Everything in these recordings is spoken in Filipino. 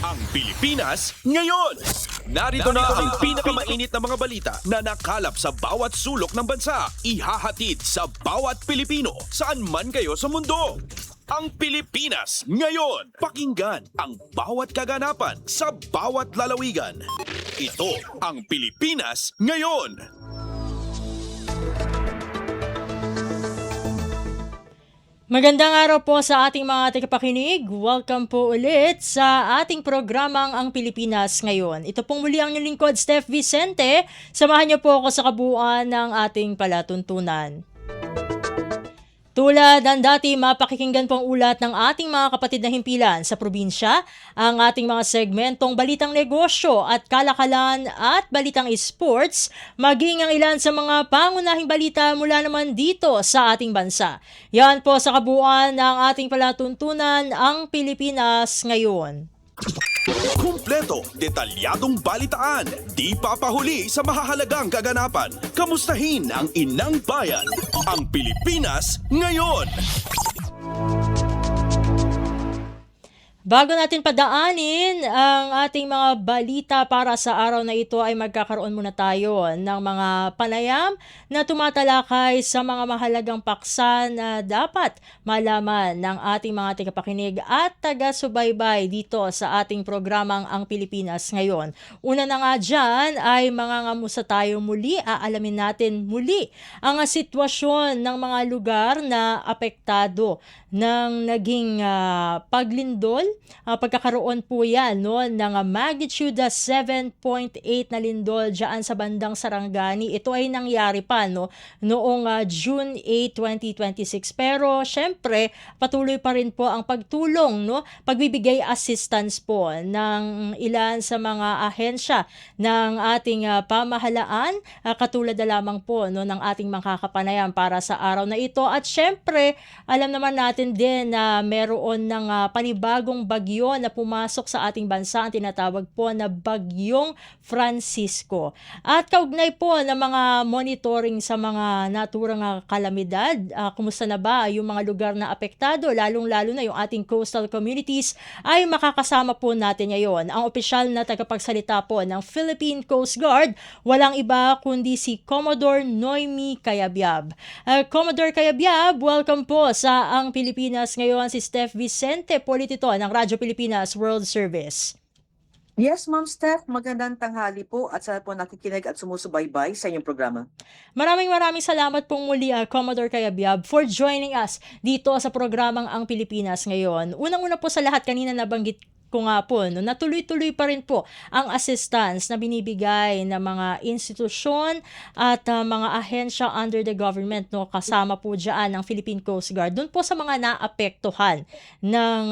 Ang Pilipinas ngayon! Narito na ang pinakamainit na mga balita na nakalap sa bawat sulok ng bansa. Ihahatid sa bawat Pilipino saan man kayo sa mundo. Ang Pilipinas ngayon! Pakinggan ang bawat kaganapan sa bawat lalawigan. Ito ang Pilipinas ngayon! Magandang araw po sa ating mga tagapakinig. Welcome po ulit sa ating programang Ang Pilipinas Ngayon. Ito pong muli ang inyong lingkod, Steph Vicente. Samahan niyo po ako sa kabuuan ng ating palatuntunan. Tulad ng dati, mapakikinggan pong ulat ng ating mga kapatid na himpilan sa probinsya, ang ating mga segmentong balitang negosyo at kalakalan at balitang esports, maging ang ilan sa mga pangunahing balita mula naman dito sa ating bansa. Yan po sa kabuuan ng ating palatuntunan, Ang Pilipinas Ngayon. Kumpleto, detalyadong balitaan, di papahuli sa mahahalagang kaganapan. Kamustahin ang inang bayan, ang Pilipinas ngayon. Bago natin padaanin ang ating mga balita para sa araw na ito ay magkakaroon muna tayo ng mga panayam na tumatalakay sa mga mahalagang paksa na dapat malaman ng ating mga tagapakinig at taga-subaybay dito sa ating programang Ang Pilipinas Ngayon. Una na nga dyan ay mangangamusta tayo muli, aalamin natin muli ang sitwasyon ng mga lugar na apektado ng naging paglindol. Pagkakaroon po yan ng magnitude 7.8 na lindol dyan sa bandang Sarangani. Ito ay nangyari pa noong June 8, 2026. Pero syempre patuloy pa rin po ang pagtulong, pagbibigay assistance po ng ilan sa mga ahensya ng ating pamahalaan, katulad na lamang po ng ating makakapanayam para sa araw na ito. At syempre alam naman natin din na meron ng panibagong bagyo na pumasok sa ating bansa, ang tinatawag po na Bagyong Francisco. At kaugnay po ng mga monitoring sa mga naturang kalamidad, kumusta na ba yung mga lugar na apektado, lalong-lalo na yung ating coastal communities, ay makakasama po natin ngayon ang opisyal na tagapagsalita po ng Philippine Coast Guard, walang iba kundi si Commodore Noemi Cayabyab. Commodore Cayabyab, welcome po sa Ang Pilipinas Ngayon. Si Steph Vicente, politito ng Radyo Pilipinas World Service. Yes, Ma'am Steph. Magandang tanghali po at sana po nakikinig at sumusubaybay sa inyong programa. Maraming salamat pong muli, Commodore Cayabyab, for joining us dito sa programang Ang Pilipinas Ngayon. Unang-una po sa lahat, kanina nabanggit ko nga po, na tuloy-tuloy pa rin po ang assistance na binibigay ng mga institusyon at mga ahensya under the government, kasama po dyan ang Philippine Coast Guard, doon po sa mga naapektuhan ng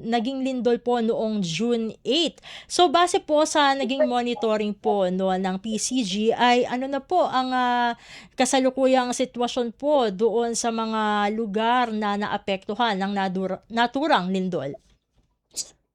naging lindol po noong June 8. So base po sa naging monitoring po ng PCG ay ano na po ang kasalukuyang sitwasyon po doon sa mga lugar na naapektuhan ng naturang lindol.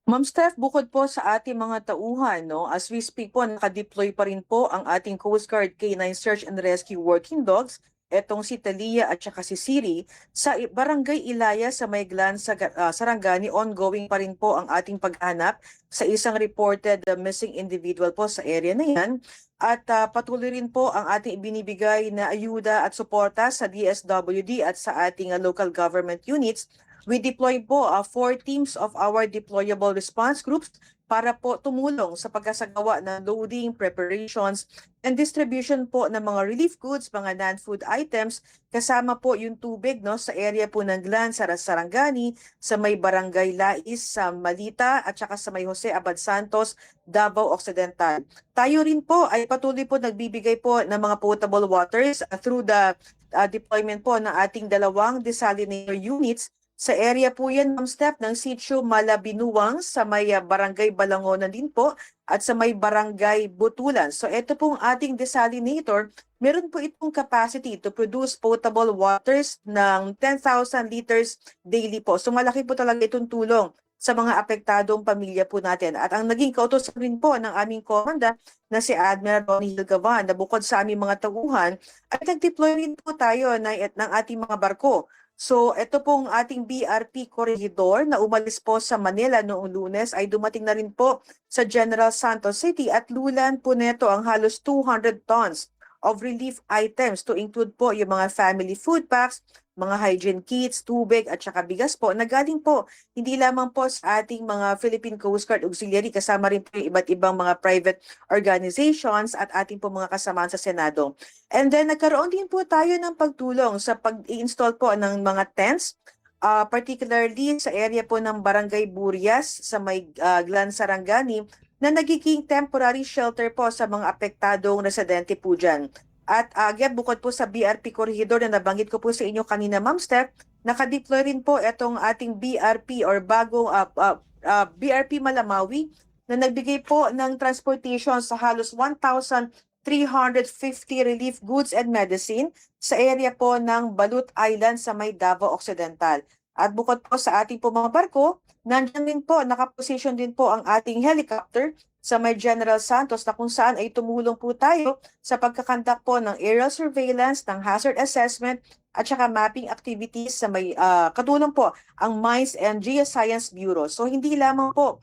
Ma'am Steph, bukod po sa ating mga tauhan, as we speak po, nakadeploy pa rin po ang ating Coast Guard K9 Search and Rescue Working Dogs, etong si Talia at saka si Siri, sa Barangay Ilaya sa Mayglan sa Sarangani. Ongoing pa rin po ang ating paghanap sa isang reported missing individual po sa area na yan. At patuloy rin po ang ating ibinibigay na ayuda at suporta sa DSWD at sa ating local government units. We deploy po 4 teams of our deployable response groups para po tumulong sa pagkasagawa ng loading, preparations, and distribution po ng mga relief goods, mga non-food items, kasama po yung tubig sa area po ng Glan, sa Sarangani, sa may Barangay Lais, sa Malita, at saka sa may Jose Abad Santos, Davao Occidental. Tayo rin po ay patuloy po nagbibigay po ng mga potable waters through the deployment po ng ating 2 desalinator units. Sa area po yan, Ma'am Steph, ng Sitio Malabinuwang sa may Barangay Balangonan din po at sa may Barangay Butulan. So ito pong ating desalinator, meron po itong capacity to produce potable waters ng 10,000 liters daily po. So malaki po talaga itong tulong sa mga apektadong pamilya po natin. At ang naging kautos rin po ng aming komanda na si Admiral Ronnie Hilgavan, na bukod sa aming mga tauhan, ay nag-deploy rin po tayo ng ating mga barko So ito pong ating BRP Corregidor na umalis po sa Manila noong Lunes ay dumating na rin po sa General Santos City at lulan po neto ang halos 200 tons of relief items to include po yung mga family food packs, mga hygiene kits, tubig at saka bigas po na galing po hindi lamang po sa ating mga Philippine Coast Guard Auxiliary, kasama rin po yung iba't ibang mga private organizations at ating po mga kasamaan sa Senado. And then nagkaroon din po tayo ng pagtulong sa pag-i-install po ng mga tents, particularly sa area po ng Barangay Burias sa may Glan Sarangani na nagiging temporary shelter po sa mga apektadong residente po dyan. At again, bukod po sa BRP Corregidor na nabanggit ko po sa inyo kanina, Ma'am Steph, nakadeploy rin po itong ating BRP or bagong BRP Malamawi na nagbigay po ng transportation sa halos 1,350 relief goods and medicine sa area po ng Balut Island sa may Davao Occidental. At bukod po sa ating po mga barko, nandiyan din po, nakaposition din po ang ating helicopter sa may General Santos na kung saan ay tumulong po tayo sa pagkakandak po ng aerial surveillance, ng hazard assessment at saka mapping activities sa may katulong po ang Mines and Geoscience Bureau. So hindi lamang po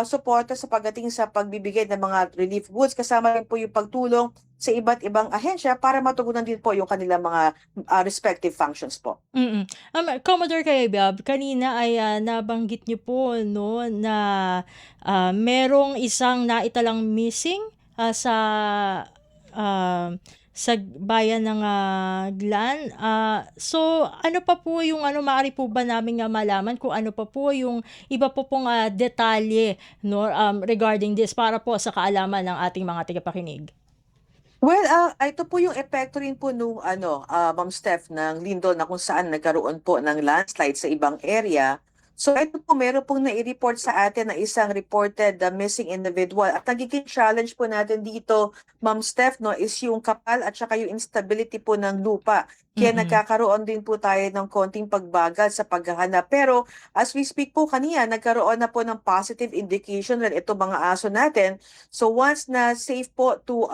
suporta sa pagdating sa pagbibigay ng mga relief goods, kasama rin po yung pagtulong sa iba't ibang ahensya para matugunan din po yung kanilang mga respective functions po. Commodore Kayabab, kanina ay nabanggit niyo po no na merong isang naitalang missing ah, sa bayan ng Glan. So ano pa po yung maaari po ba namin malaman kung ano pa po yung iba po pong detalye no regarding this para po sa kaalaman ng ating mga tagapakinig? Well, ito po yung epekto rin po nung Ma'am Steph, ng lindol na kung saan nagkaroon po ng landslide sa ibang area. So ito po, meron pong nai-report sa atin na isang reported missing individual. At nagiging challenge po natin dito, Ma'am Steph, no, is yung kapal at saka yung instability po ng lupa. Kaya nagkakaroon din po tayo ng konting pagbagal sa paghahanap. Pero as we speak po kanina, nagkaroon na po ng positive indication rin ito mga aso natin. So once na safe po to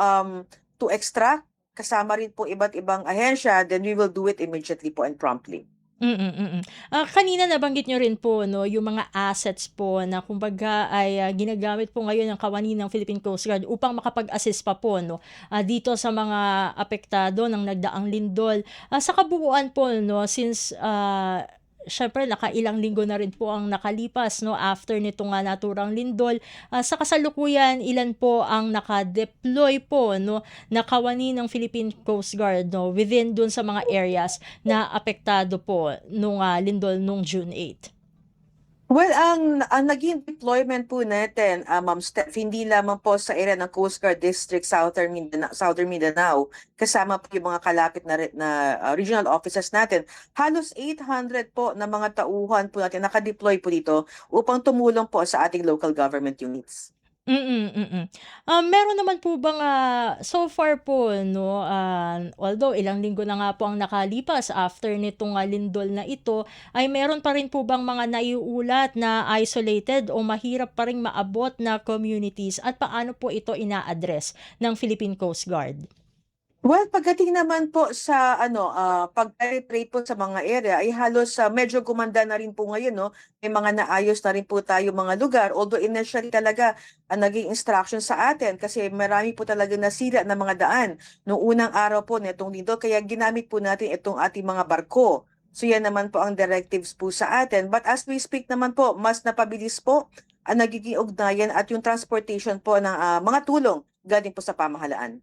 extract, kasama rin po iba't ibang ahensya, then we will do it immediately po and promptly. Kanina nabanggit niyo rin po 'no, yung mga assets po na kumbaga ay ginagamit po ngayon ng kawani ng Philippine Coast Guard upang makapag-assist pa po 'no, dito sa mga apektado ng nagdaang lindol. Sa kabuuan po 'no, since siyempre nakailang linggo na rin po ang nakalipas 'no, after nitong naturang lindol. Sa kasalukuyan, ilan po ang naka-deploy po 'no, na kawani ng Philippine Coast Guard 'no, within dun sa mga areas na apektado po nung lindol nung June 8? Well, ang naging deployment po natin, Ma'am Steph, hindi lamang po sa area ng Coast Guard District Southern Mindanao, kasama po yung mga kalapit na regional offices natin. Halos 800 po na mga tauhan po natin nakadeploy po dito upang tumulong po sa ating local government units. Meron naman po bang, so far po 'no, although ilang linggo na nga po ang nakalipas after nitong lindol na ito, ay meron pa rin po bang mga naiuulat na isolated o mahirap pa ring maabot na communities at paano po ito ina-address ng Philippine Coast Guard? Well, pagdating naman po sa pag-penetrate po sa mga area ay halos medyo gumanda na rin po ngayon, no? May mga naayos na rin po tayo mga lugar. Although initially talaga naging instruction sa atin kasi marami po talaga nasira na mga daan noong unang araw po nitong lindol. Kaya ginamit po natin itong ating mga barko. So yan naman po ang directives po sa atin. But as we speak naman po, mas napabilis po ang nagiging ugnayan at yung transportation po ng mga tulong galing po sa pamahalaan.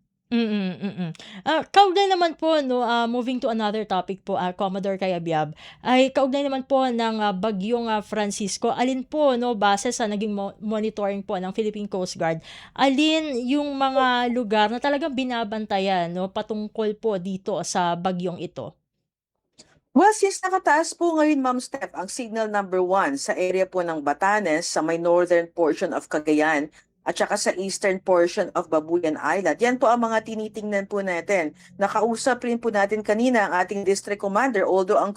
Kaugnay naman po 'no, moving to another topic po, Commodore Kayabyab, ay kaugnay naman po ng bagyong Francisco. Alin po 'no, base sa naging monitoring po ng Philippine Coast Guard, alin yung mga lugar na talagang binabantayan 'no, patungkol po dito sa bagyong ito? Well, since nakataas po ngayon, Ma'am Steph, ang signal number 1 sa area po ng Batanes, sa may northern portion of Cagayan, at saka sa eastern portion of Babuyan Island. Yan po ang mga tinitingnan po natin. Nakausap rin po natin kanina ang ating district commander, although ang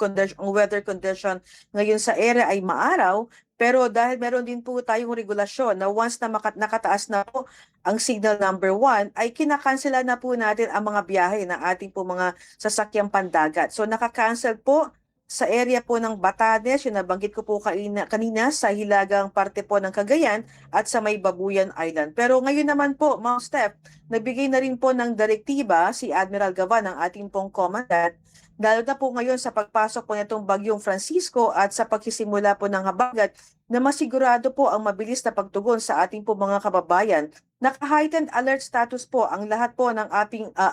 weather condition ngayon sa area ay maaraw, pero dahil meron din po tayong regulasyon na once na nakataas na po ang signal number 1, ay kinakansela na po natin ang mga biyahe ng ating po mga sasakyang pandagat. So nakakancel po sa area po ng Batanes, yung nabanggit ko po kanina sa hilagang parte po ng Cagayan at sa may Babuyan Island. Pero ngayon naman po, Ma'am Steph, nagbigay na rin po ng direktiba si Admiral Gavan, ang ating pong commandant, lalo na po ngayon sa pagpasok po nitong Bagyong Francisco at sa pagsisimula po ng habagat na masigurado po ang mabilis na pagtugon sa ating po mga kababayan. Naka-heightened alert status po ang lahat po ng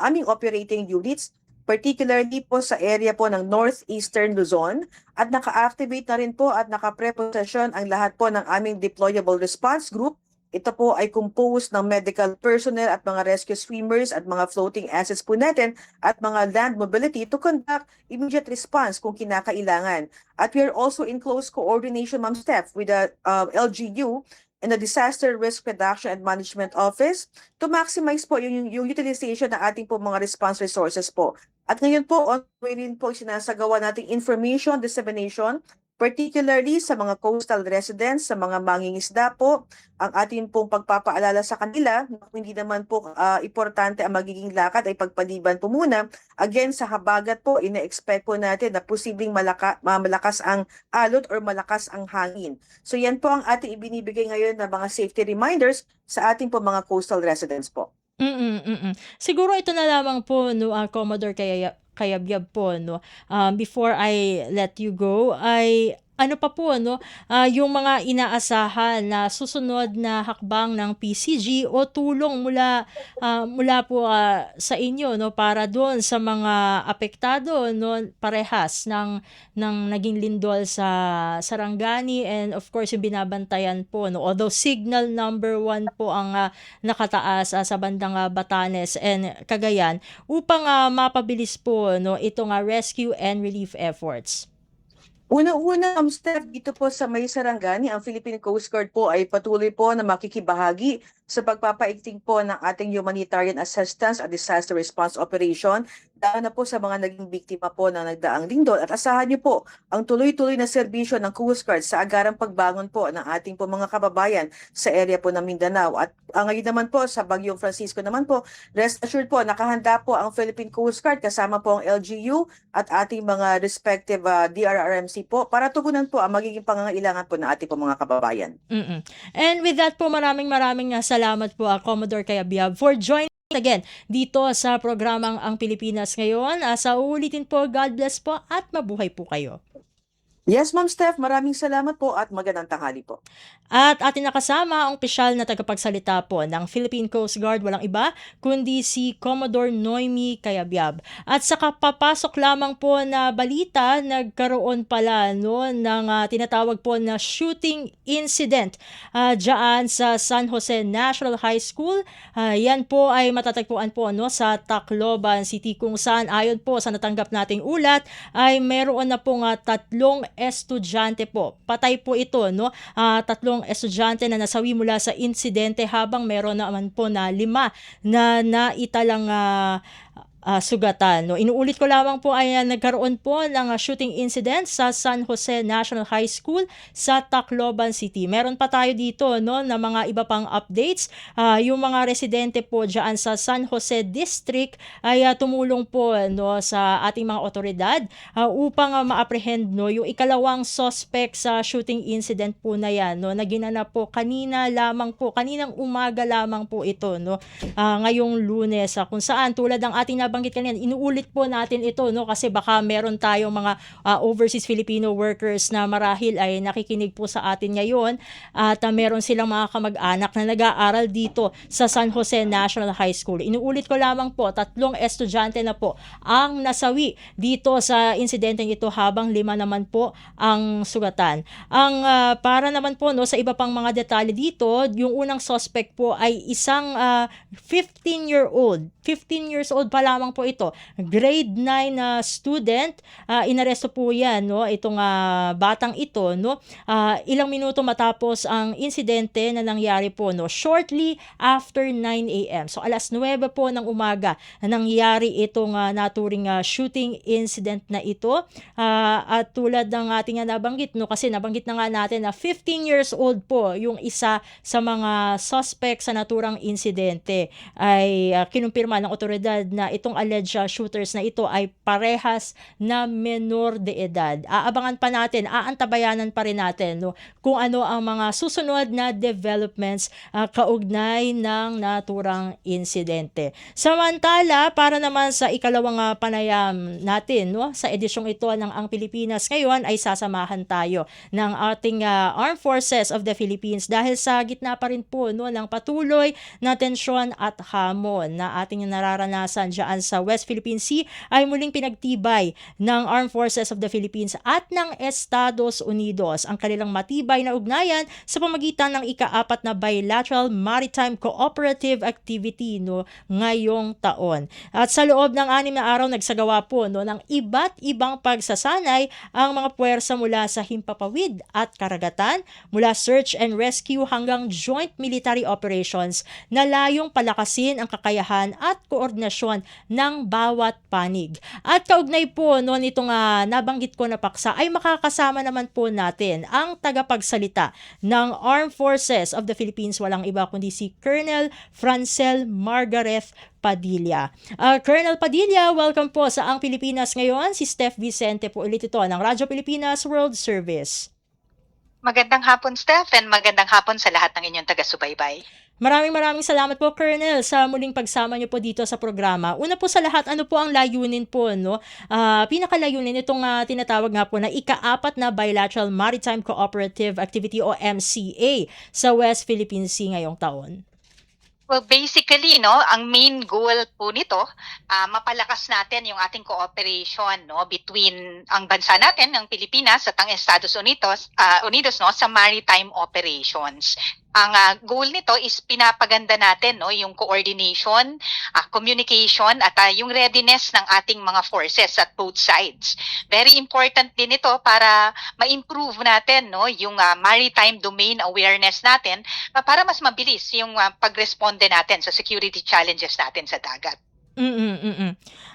aming operating units, particularly po sa area po ng Northeastern Luzon, at naka-activate na rin po at naka-preposition ang lahat po ng aming deployable response group. Ito po ay composed ng medical personnel at mga rescue swimmers at mga floating assets po natin at mga land mobility to conduct immediate response kung kinakailangan. At we are also in close coordination, Ma'am Steph, with the LGU and the Disaster Risk Reduction and Management Office to maximize po yung utilization ng ating po mga response resources po. At ngayon po, ongoing rin po sinasagawa nating information dissemination, particularly sa mga coastal residents, sa mga mangingisda po, ang ating pong pagpapaalala sa kanila, kung hindi naman po importante ang magiging lakad ay pagpaliban po muna. Again, sa habagat po, ina-expect po natin na posibleng malakas ang alot or malakas ang hangin. So yan po ang ating ibinibigay ngayon na mga safety reminders sa ating po mga coastal residents po. Siguro ito na lamang po, no, Commodore Kayabyab po, no, before I let you go, ay ano pa po, no, yung mga inaasahan na susunod na hakbang ng PCG o tulong mula po sa inyo, no, para doon sa mga apektado, no, parehas ng naging lindol sa Sarangani, and of course yung binabantayan po, no, although signal number 1 po ang nakataas sa bandang Batanes and Cagayan upang mapabilis po, no, itong rescue and relief efforts. Una-una, Steph, dito po sa may Sarangani, ang Philippine Coast Guard po ay patuloy po na makikibahagi sa pagpapaigting po ng ating humanitarian assistance at disaster response operation, lalo na po sa mga naging biktima po ng nagdaang lindol. At asahan niyo po ang tuloy-tuloy na serbisyo ng Coast Guard sa agarang pagbangon po ng ating po mga kababayan sa area po ng Mindanao. At ngayon naman po sa Bagyong Francisco naman po, rest assured po, nakahanda po ang Philippine Coast Guard kasama po ang LGU at ating mga respective DRRMC po para tugunan po ang magiging pangangailangan po ng ating po mga kababayan. And with that po, maraming salamat po, Commodore Kayabyab, for joining again dito sa programang Ang Pilipinas Ngayon. Sa uulitin po, God bless po at mabuhay po kayo. Yes, Ma'am Steph, maraming salamat po at magandang tanghali po. At ating nakasama ang opisyal na tagapagsalita po ng Philippine Coast Guard, walang iba kundi si Commodore Noemi Kayabyab. At sa kapapasok lamang po na balita, nagkaroon pala, no, ng tinatawag po na shooting incident dyan sa San Jose National High School. Yan po ay matatagpuan po, no, sa Tacloban City, kung saan ayon po sa natanggap nating ulat ay meron na pong 3 estudyante po. Patay po ito, no? 3 estudyante na nasawi mula sa insidente, habang meron naman po na 5 na naitalang sugatan, no. Inuulit ko lamang po ay nagkaroon po ng shooting incident sa San Jose National High School sa Tacloban City. Meron pa tayo dito, no, na mga iba pang updates. Yung mga residente po diyan sa San Jose District ay tumulong po, no, sa ating mga otoridad upang ma-apprehend, no, yung ikalawang suspect sa shooting incident po na yan, no, na ginanap po kaninang umaga lamang po ito, no, ngayong Lunes, kung saan tulad ng ating nabanggit kanina, inuulit po natin ito, no, kasi baka meron tayong mga overseas Filipino workers na marahil ay nakikinig po sa atin ngayon, at meron silang mga kamag-anak na nag-aaral dito sa San Jose National High School. Inuulit ko lamang po, 3 estudyante na po ang nasawi dito sa insidenteng ito, habang 5 naman po ang sugatan. Ang para naman po, no, sa iba pang mga detalye dito, yung unang suspect po ay isang 15 years old pa lamang po ito, grade 9 na student. Inaresto po yan, no, itong batang ito, no, ilang minuto matapos ang insidente na nangyari po, no, shortly after 9 a.m. So alas 9 po ng umaga nangyari itong naturing shooting incident na ito. At tulad ng ating nabanggit, no, kasi nabanggit na nga natin na 15 years old po yung isa sa mga suspect sa naturang insidente, ay kinumpirma naman ng otoridad na itong alleged shooters na ito ay parehas na menor de edad. Aabangan pa natin, aantabayanan pa rin natin kung ano ang mga susunod na developments kaugnay ng naturang insidente. Samantala, para naman sa ikalawang panayam natin sa edisyong ito ng Ang Pilipinas ngayon ay sasamahan tayo ng ating Armed Forces of the Philippines dahil sa gitna pa rin po ng patuloy na tensyon at hamon na ating nararanasan dyan sa West Philippine Sea ay muling pinagtibay ng Armed Forces of the Philippines at ng Estados Unidos ang kanilang matibay na ugnayan sa pamagitan ng ika-4 na Bilateral Maritime Cooperative Activity ngayong taon. At sa loob ng 6 na araw nagsagawa po ng iba't ibang pagsasanay ang mga puwersa mula sa himpapawid at karagatan, mula search and rescue hanggang joint military operations na layong palakasin ang kakayahan at koordinasyon ng bawat panig. At kaugnay po nitong nabanggit ko na paksa ay makakasama naman po natin ang tagapagsalita ng Armed Forces of the Philippines, walang iba kundi si Colonel Francel Margareth Padilla. Colonel Padilla, welcome po sa Ang Pilipinas ngayon. Si Steph Vicente po ulit ito ng Radyo Pilipinas World Service. Magandang hapon, Steph, and magandang hapon sa lahat ng inyong taga-subaybay. Maraming salamat po, Colonel, sa muling pagsama niyo po dito sa programa. Una po sa lahat, ano po ang layunin po, pinakalayunin itong tinatawag nga po na ika-4 na Bilateral Maritime Cooperative Activity o MCA sa West Philippine Sea ngayong taon? Well, basically, ang main goal po nito, mapalakas natin yung ating cooperation, between ang bansa natin, ng Pilipinas at ang Estados Unidos, sa maritime operations. Ang goal nito is pinapaganda natin yung coordination, communication at yung readiness ng ating mga forces at both sides. Very important din ito para ma-improve natin yung maritime domain awareness natin para mas mabilis yung pagresponde natin sa security challenges natin sa dagat.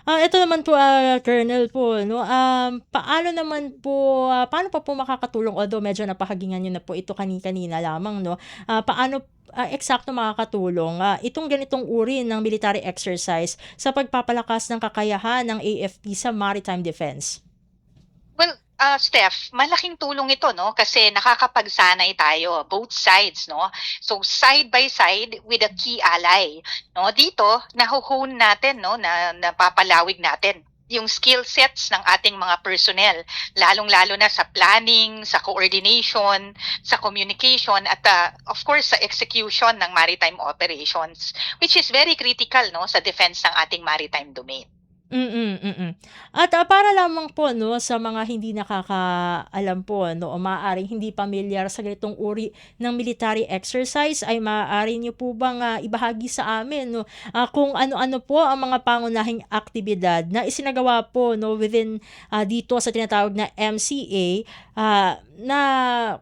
Ito naman po, Colonel po, paano pa po makakatulong, although medyo napahagingan nyo na po ito kanina lamang, paano eksakto makakatulong itong ganitong uri ng military exercise sa pagpapalakas ng kakayahan ng AFP sa maritime defense? Well, Steph, malaking tulong ito, kasi nakakapagsanay tayo, both sides, So, side by side with a key ally, Dito, nahuhone natin, na napapalawig natin yung skill sets ng ating mga personnel, lalong-lalo na sa planning, sa coordination, sa communication, at of course, sa execution ng maritime operations, which is very critical, sa defense ng ating maritime domain. At para lamang po sa mga hindi nakakaalam po o maaaring hindi pamilyar sa ganitong uri ng military exercise ay maaari niyo po bang ibahagi sa amin kung ano-ano po ang mga pangunahing aktibidad na isinagawa po within dito sa tinatawag na MCA na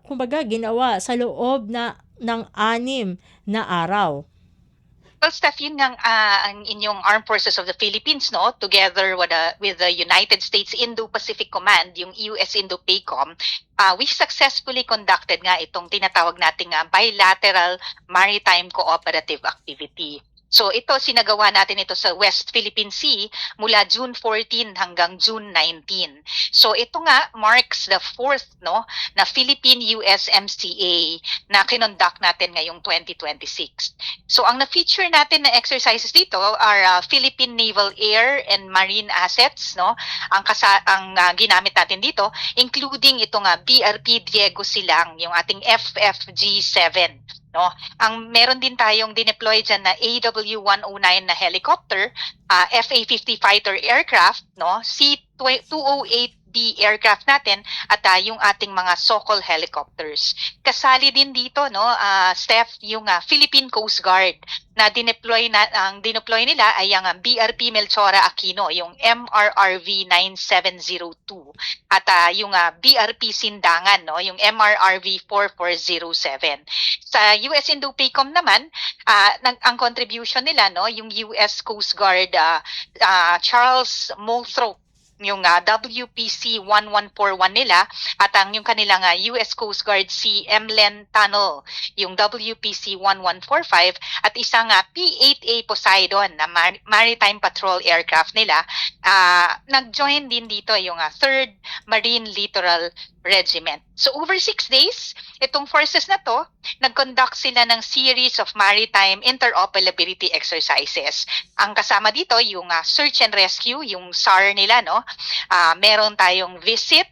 kumbaga ginawa sa loob ng 6 na araw. Well, Steph, yun nga ang inyong Armed Forces of the Philippines, together with the United States Indo-Pacific Command, yung US Indo-PACOM, we successfully conducted nga itong tinatawag nating Bilateral Maritime Cooperative Activity. So ito, sinagawa natin ito sa West Philippine Sea mula June 14 hanggang June 19. So ito nga marks the 4th na Philippine-US MCA na kinonduct natin ngayong 2026. So ang na-feature natin na exercises dito are Philippine Naval Air and Marine Assets, ang ginamit natin dito, including itong BRP Diego Silang, yung ating FFG-7. Ang meron din tayong dineploy dyan na AW109 na helicopter, FA-50 fighter aircraft, C-208B aircraft natin, at yung ating mga Sokol helicopters. Kasali din dito, Steph, yung Philippine Coast Guard na dineploy nila ay ang BRP Melchora Aquino, yung MRRV 9702, at yung BRP Sindangan, yung MRRV 4407. Sa US Indo-PACOM naman, ang contribution nila, yung US Coast Guard Charles Moulthrop WPC 1141 nila at yung kanilang US Coast Guard Sea Emlen Tunnel, yung WPC 1145 at isang P-8A Poseidon na maritime patrol aircraft nila. Nag-join din dito yung 3rd Marine Littoral Regiment. So over 6 days, itong forces na to, nag-conduct sila ng series of maritime interoperability exercises. Ang kasama dito yung search and rescue, yung SAR nila, no? Meron tayong visit,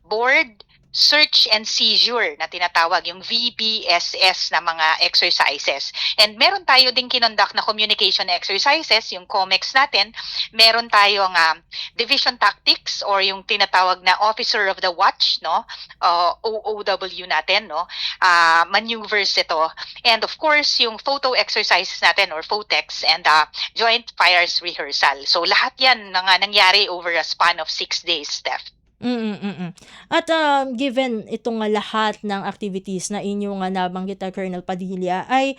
board, search and seizure na tinatawag, yung VBSS na mga exercises. And meron tayo ding kinonduct na communication exercises, yung COMEX natin. Meron tayong division tactics or yung tinatawag na officer of the watch, no? OOW natin, no? Maneuvers ito. And of course, yung photo exercises natin or PHOTEX and joint fires rehearsal. So lahat yan nangyari over a span of 6 days, Steph. At given itong lahat ng activities na inyong nabanggit, Colonel Padilla, ay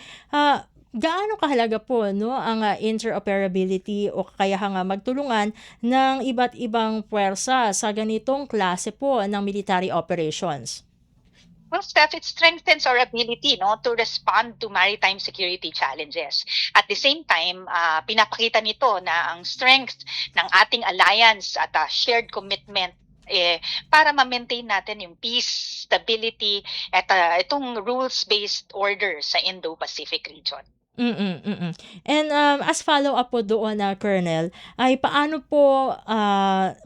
gaano kahalaga po no ang interoperability o kaya nga magtulungan ng iba't ibang puwersa sa ganitong klase po ng military operations? Well, Steph, it strengthens our ability, no, to respond to maritime security challenges. At the same time, pinapakita nito na ang strength ng ating alliance at shared commitment para ma-maintain natin yung peace, stability, at itong rules-based order sa Indo-Pacific region. And as follow-up po doon, Colonel, ay paano po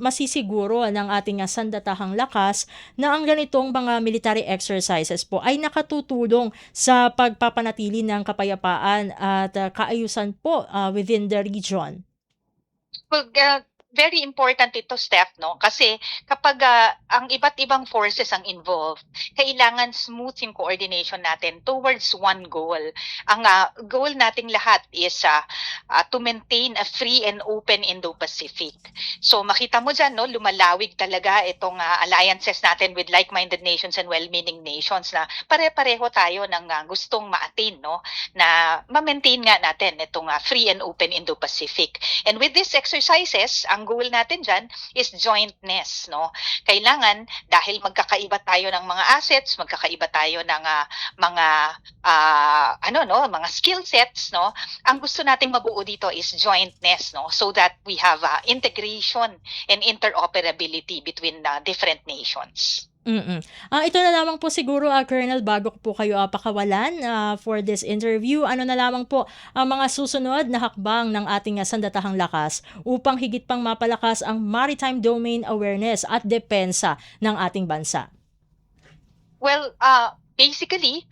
masisiguro ng ating sandatahang lakas na ang ganitong mga military exercises po ay nakatutulong sa pagpapanatili ng kapayapaan at kaayusan po within the region? Well, very important ito, Steph, no? Kasi kapag ang iba't ibang forces ang involved, kailangan smooth yung coordination natin towards one goal. Ang goal nating lahat is to maintain a free and open Indo-Pacific. So makita mo dyan, no, lumalawig talaga itong alliances natin with like-minded nations and well-meaning nations na pare-pareho tayo ng gustong ma-attain, no, na ma-maintain nga natin itong free and open Indo-Pacific. And with these exercises, ang goal natin dyan is jointness, no? Kailangan, dahil magkakaiba tayo ng mga assets, magkakaiba tayo ng mga mga skill sets, no? Ang gusto nating mabuo dito is jointness, no? So that we have integration and interoperability between different nations. Ito na lamang po siguro, Colonel, bago ko po kayo pakawalan for this interview. Ano na lamang po ang mga susunod na hakbang ng ating sandatahang lakas upang higit pang mapalakas ang maritime domain awareness at depensa ng ating bansa? Well, basically,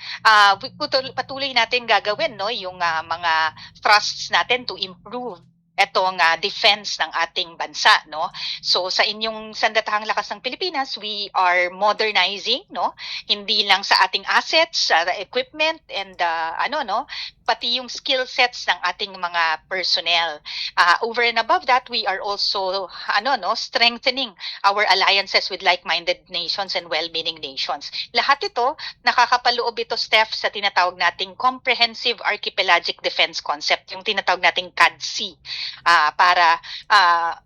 patuloy natin gagawin, no, yung mga thrusts natin to improve etong defense ng ating bansa, no? So sa inyong sandatahang lakas ng Pilipinas, we are modernizing, no? Hindi lang sa ating assets, equipment and pati yung skill sets ng ating mga personnel. Over and above that, we are also strengthening our alliances with like-minded nations and well-meaning nations. Lahat ito nakakapaloob ito, Steph, sa tinatawag nating Comprehensive Archipelagic Defense Concept, yung tinatawag nating CADC. Para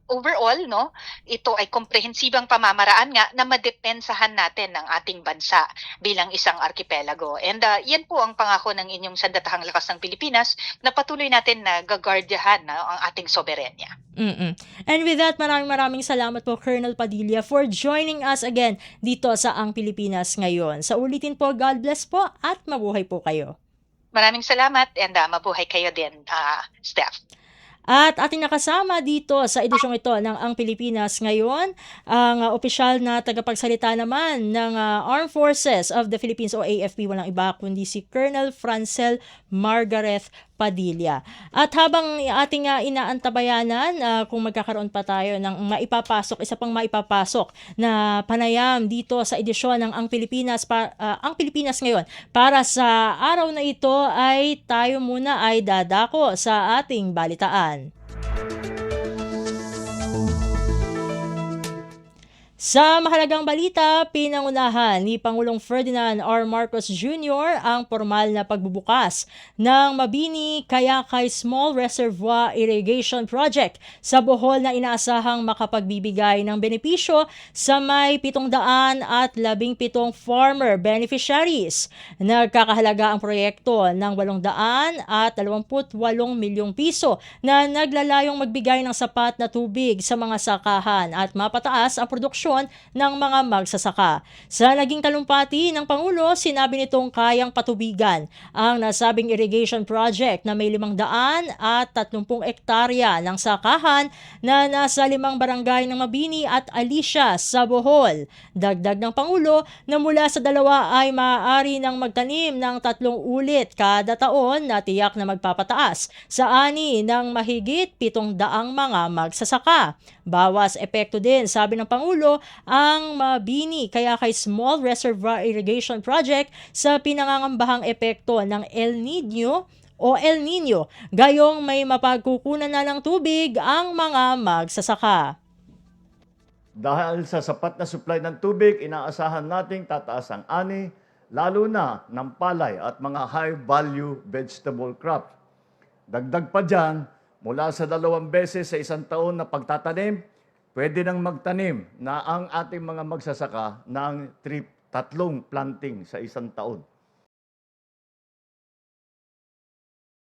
overall, no, ito ay komprehensibang pamamaraan nga na madepensahan natin ang ating bansa bilang isang archipelago. And yan po ang pangako ng inyong sandatahang lakas ng Pilipinas na patuloy natin na gagardyahan ang ating soberenya. And with that, maraming salamat po, Colonel Padilla, for joining us again dito sa Ang Pilipinas Ngayon. Sa ulitin po, God bless po at mabuhay po kayo. Maraming salamat and mabuhay kayo din, Steph. At ating nakasama dito sa edisyong ito ng Ang Pilipinas Ngayon, ang opisyal na tagapagsalita naman ng Armed Forces of the Philippines o AFP, walang iba kundi si Colonel Francel Margareth Padilla. At habang ating inaantabayanan kung magkakaroon pa tayo ng isa pang maipapasok na panayam dito sa edisyon ng Ang Pilipinas Ngayon, para sa araw na ito ay tayo muna ay dadako sa ating balitaan. Sa mahalagang balita, pinangunahan ni Pangulong Ferdinand R. Marcos Jr. ang formal na pagbubukas ng Mabini Kayakay Small Reservoir Irrigation Project sa Bohol na inaasahang makapagbibigay ng benepisyo sa may 717 farmer beneficiaries. Nagkakahalaga ang proyekto ng 828 milyong piso na naglalayong magbigay ng sapat na tubig sa mga sakahan at mapataas ang produksyon ng mga magsasaka. Sa naging talumpati ng Pangulo, sinabi nitong kayang patubigan ang nasabing irrigation project na may 530 ektarya ng sakahan na nasa 5 barangay ng Mabini at Alicia sa Bohol. Dagdag ng Pangulo na mula sa dalawa ay maaari nang magtanim ng 3 ulit kada taon na tiyak na magpapataas sa ani ng mahigit 700 mga magsasaka. Bawas epekto din, sabi ng Pangulo, ang Mabini Kayakay Small Reservoir Irrigation Project sa pinangangambahang epekto ng El Niño, gayong may mapagkukunan na ng tubig ang mga magsasaka. Dahil sa sapat na supply ng tubig, inaasahan nating tataas ang ani, lalo na ng palay at mga high-value vegetable crops. Dagdag pa dyan, mula sa 2 beses sa isang taon na pagtatanim, pwede nang magtanim na ang ating mga magsasaka ng 3 planting sa isang taon.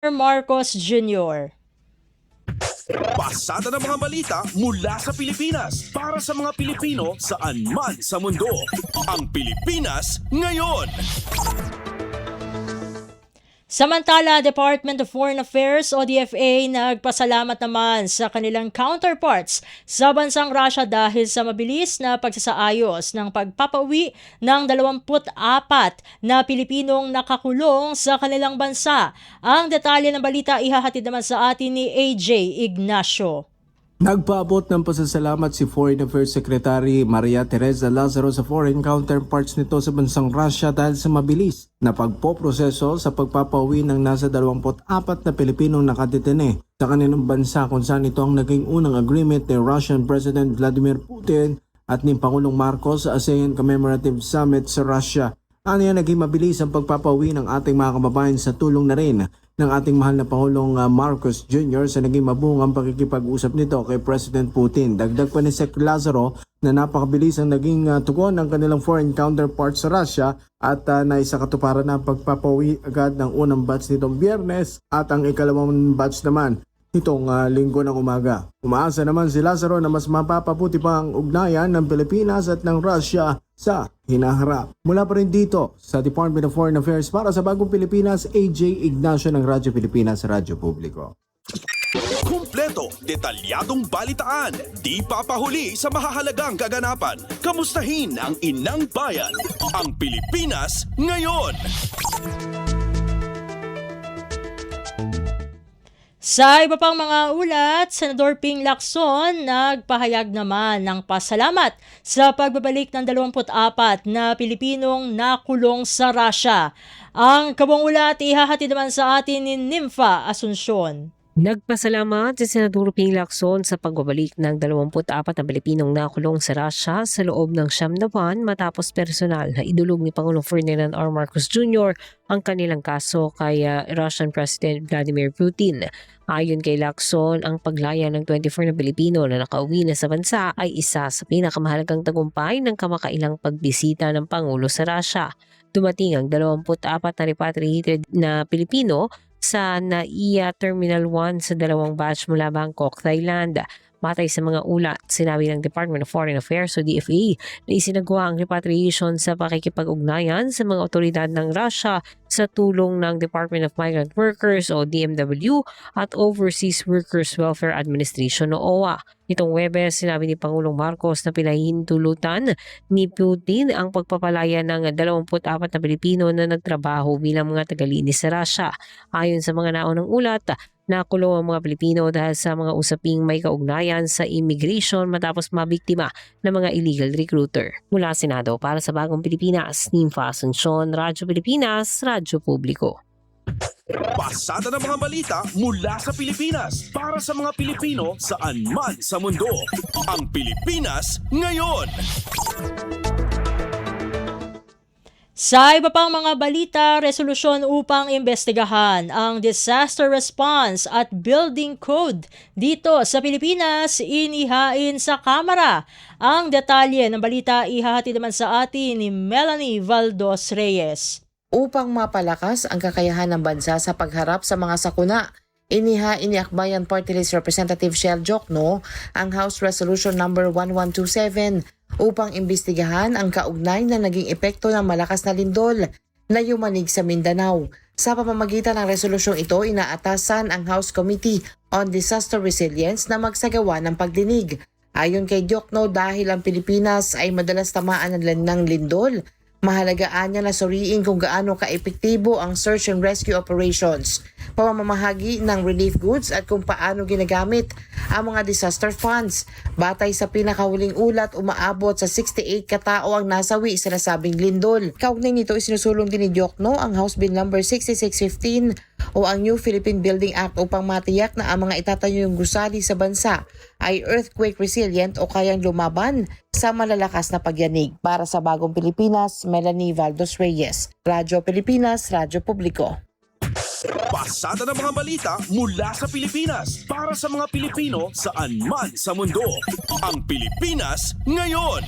Marcos Jr. Pasada ng mga balita mula sa Pilipinas para sa mga Pilipino saan man sa mundo. Ang Pilipinas ngayon. Samantala, Department of Foreign Affairs o DFA nagpasalamat naman sa kanilang counterparts sa bansang Russia dahil sa mabilis na pagsasaayos ng pagpapauwi ng 24 na Pilipinong nakakulong sa kanilang bansa. Ang detalye ng balita ihahatid naman sa atin ni AJ Ignacio. Nagpaabot ng pasasalamat si Foreign Affairs Secretary Maria Teresa Lazaro sa foreign counterparts nito sa bansang Russia dahil sa mabilis na pagpoproseso sa pagpapauwi ng nasa 24 na Pilipinong nakadetene sa kanilang bansa kung saan ito ang naging unang agreement ni Russian President Vladimir Putin at ni Pangulong Marcos sa ASEAN Commemorative Summit sa Russia. Aniya naging mabilis ang pagpapauwi ng ating mga kababayan sa tulong na rin ng ating mahal na Pangulong Marcos Jr. sa naging mabungang pakikipag-usap nito kay President Putin. Dagdag pa ni Sec. Lazaro na napakabilis ang naging tugon ng kanilang foreign counterparts sa Russia at naisakatuparan na ang pagpapauwi agad ng unang batch nitong Biyernes at ang ikalawang batch naman itong linggo ng umaga. Umaasa naman si Lazaro na mas mapapabuti pa ang ugnayan ng Pilipinas at ng Russia sa hinaharap. Mula pa rin dito sa Department of Foreign Affairs para sa Bagong Pilipinas, AJ Ignacio ng Radyo Pilipinas, Radyo Publiko. Kumpleto, detalyadong balitaan, di papahuli sa mahahalagang kaganapan. Kamustahin ang inang bayan, ang Pilipinas ngayon. Sa iba pang mga ulat, Senador Ping Lacson nagpahayag naman ng pasalamat sa pagbabalik ng 24 na Pilipinong nakulong sa Russia. Ang kabuang ulat ihahatid naman sa atin ni Nympha Asuncion. Nagpasalamat si Senador Ping Lacson sa pagbabalik ng 24 na Pilipinong nakulong sa Russia sa loob ng 9 na buwan matapos personal na idulog ni Pangulong Ferdinand R. Marcos Jr. ang kanilang kaso kay Russian President Vladimir Putin. Ayon kay Lacson, ang paglaya ng 24 na Pilipino na nakauwi na sa bansa ay isa sa pinakamahalagang tagumpay ng kamakailang pagbisita ng Pangulo sa Russia. Dumating ang 24 na repatriated na Pilipino sa NAIA Terminal 1 sa 2 batch mula Bangkok, Thailand. Batay sa mga ulat, sinabi ng Department of Foreign Affairs o DFA na isinagawa ang repatriation sa pakikipag-ugnayan sa mga otoridad ng Russia sa tulong ng Department of Migrant Workers o DMW at Overseas Workers Welfare Administration o OWA. Nitong Webes, sinabi ni Pangulong Marcos na pinahintulutan ni Putin ang pagpapalaya ng 24 na Pilipino na nagtrabaho bilang mga tagalinis sa Russia. Ayon sa mga naunang ulat, nakulong ang mga Pilipino dahil sa mga usaping may kaugnayan sa immigration matapos mabiktima ng mga illegal recruiter. Mula Senado para sa Bagong Pilipinas, Nympha Asuncion, Radyo Pilipinas, Radyo Publiko. Pasada ng mga balita mula sa Pilipinas para sa mga Pilipino saan man sa mundo. Ang Pilipinas ngayon. Sa iba pang mga balita, resolusyon upang imbestigahan ang disaster response at building code dito sa Pilipinas inihain sa Kamara. Ang detalye ng balita ihahatid naman sa atin ni Melanie Valdos Reyes. Upang mapalakas ang kakayahan ng bansa sa pagharap sa mga sakuna, inihain ni Akbayan Party List Representative Shell Jokno ang House Resolution number 1127 upang imbestigahan ang kaugnay na naging epekto ng malakas na lindol na yumanig sa Mindanao. Sa pamamagitan ng resolusyong ito, inaatasan ang House Committee on Disaster Resilience na magsagawa ng pagdinig. Ayon kay Jokno, dahil ang Pilipinas ay madalas tamaan ng lindol, mahalagaan niya na suriin kung gaano kaepektibo ang search and rescue operations, pamamahagi ng relief goods at kung paano ginagamit ang mga disaster funds. Batay sa pinakahuling ulat, umaabot sa 68 katao ang nasawi sa nasabing lindol. Kaugnay nito, isinusulong din ni Jokno ang House Bill number 6615 o ang New Philippine Building Act upang matiyak na ang mga itatayong gusali sa bansa ay earthquake resilient o kayang lumaban sa malalakas na pagyanig. Para sa Bagong Pilipinas, Melanie Valdos Reyes, Radyo Pilipinas, Radyo Publiko. Pasada ng mga balita mula sa Pilipinas para sa mga Pilipino saan man sa mundo. Ang Pilipinas ngayon.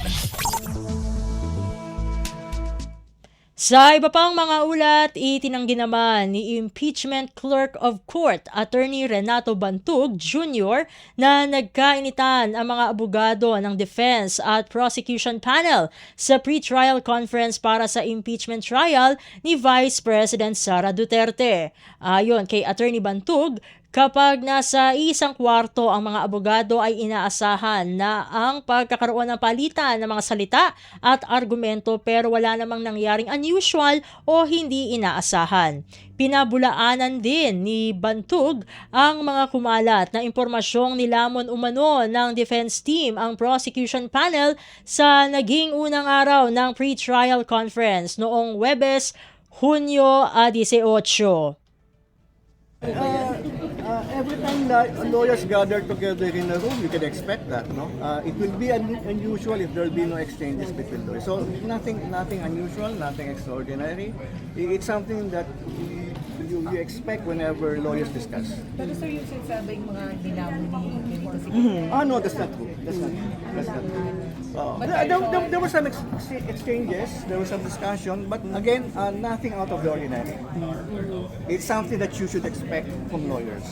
Sa iba pang mga ulat, itinanggi naman ni Impeachment Clerk of Court Attorney Renato Bantug Jr. na nagkainitan ang mga abogado ng defense at prosecution panel sa pre-trial conference para sa impeachment trial ni Vice President Sara Duterte. Ayon kay Attorney Bantug, kapag nasa isang kwarto ang mga abogado ay inaasahan na ang pagkakaroon ng palitan ng mga salita at argumento pero wala namang nangyaring unusual o hindi inaasahan. Pinabulaanan din ni Bantug ang mga kumalat na impormasyong nilamon umano ng defense team ang prosecution panel sa naging unang araw ng pre-trial conference noong Huwebes, Hunyo 18. Every time that lawyers gather together in a room, you can expect that, no? It will be unusual if there will be no exchanges between lawyers. So nothing unusual, nothing extraordinary. It's something that you expect whenever lawyers discuss. Pero sir, yung sinasabing mga nilamon ni ganito si No, that's not true. That's not true. There were some exchanges, there was some discussion, but again, nothing out of the ordinary. It's something that you should expect from lawyers.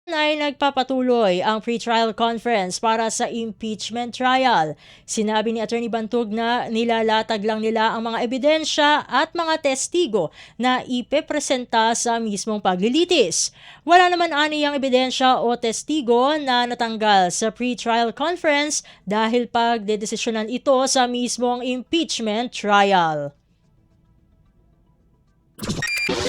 Ay nagpapatuloy ang pre-trial conference para sa impeachment trial. Sinabi ni Attorney Bantug na nilalatag lang nila ang mga ebidensya at mga testigo na ipepresenta sa mismong paglilitis. Wala naman aniyang ebidensya o testigo na natanggal sa pre-trial conference dahil pagdedesisyonan ito sa mismong impeachment trial.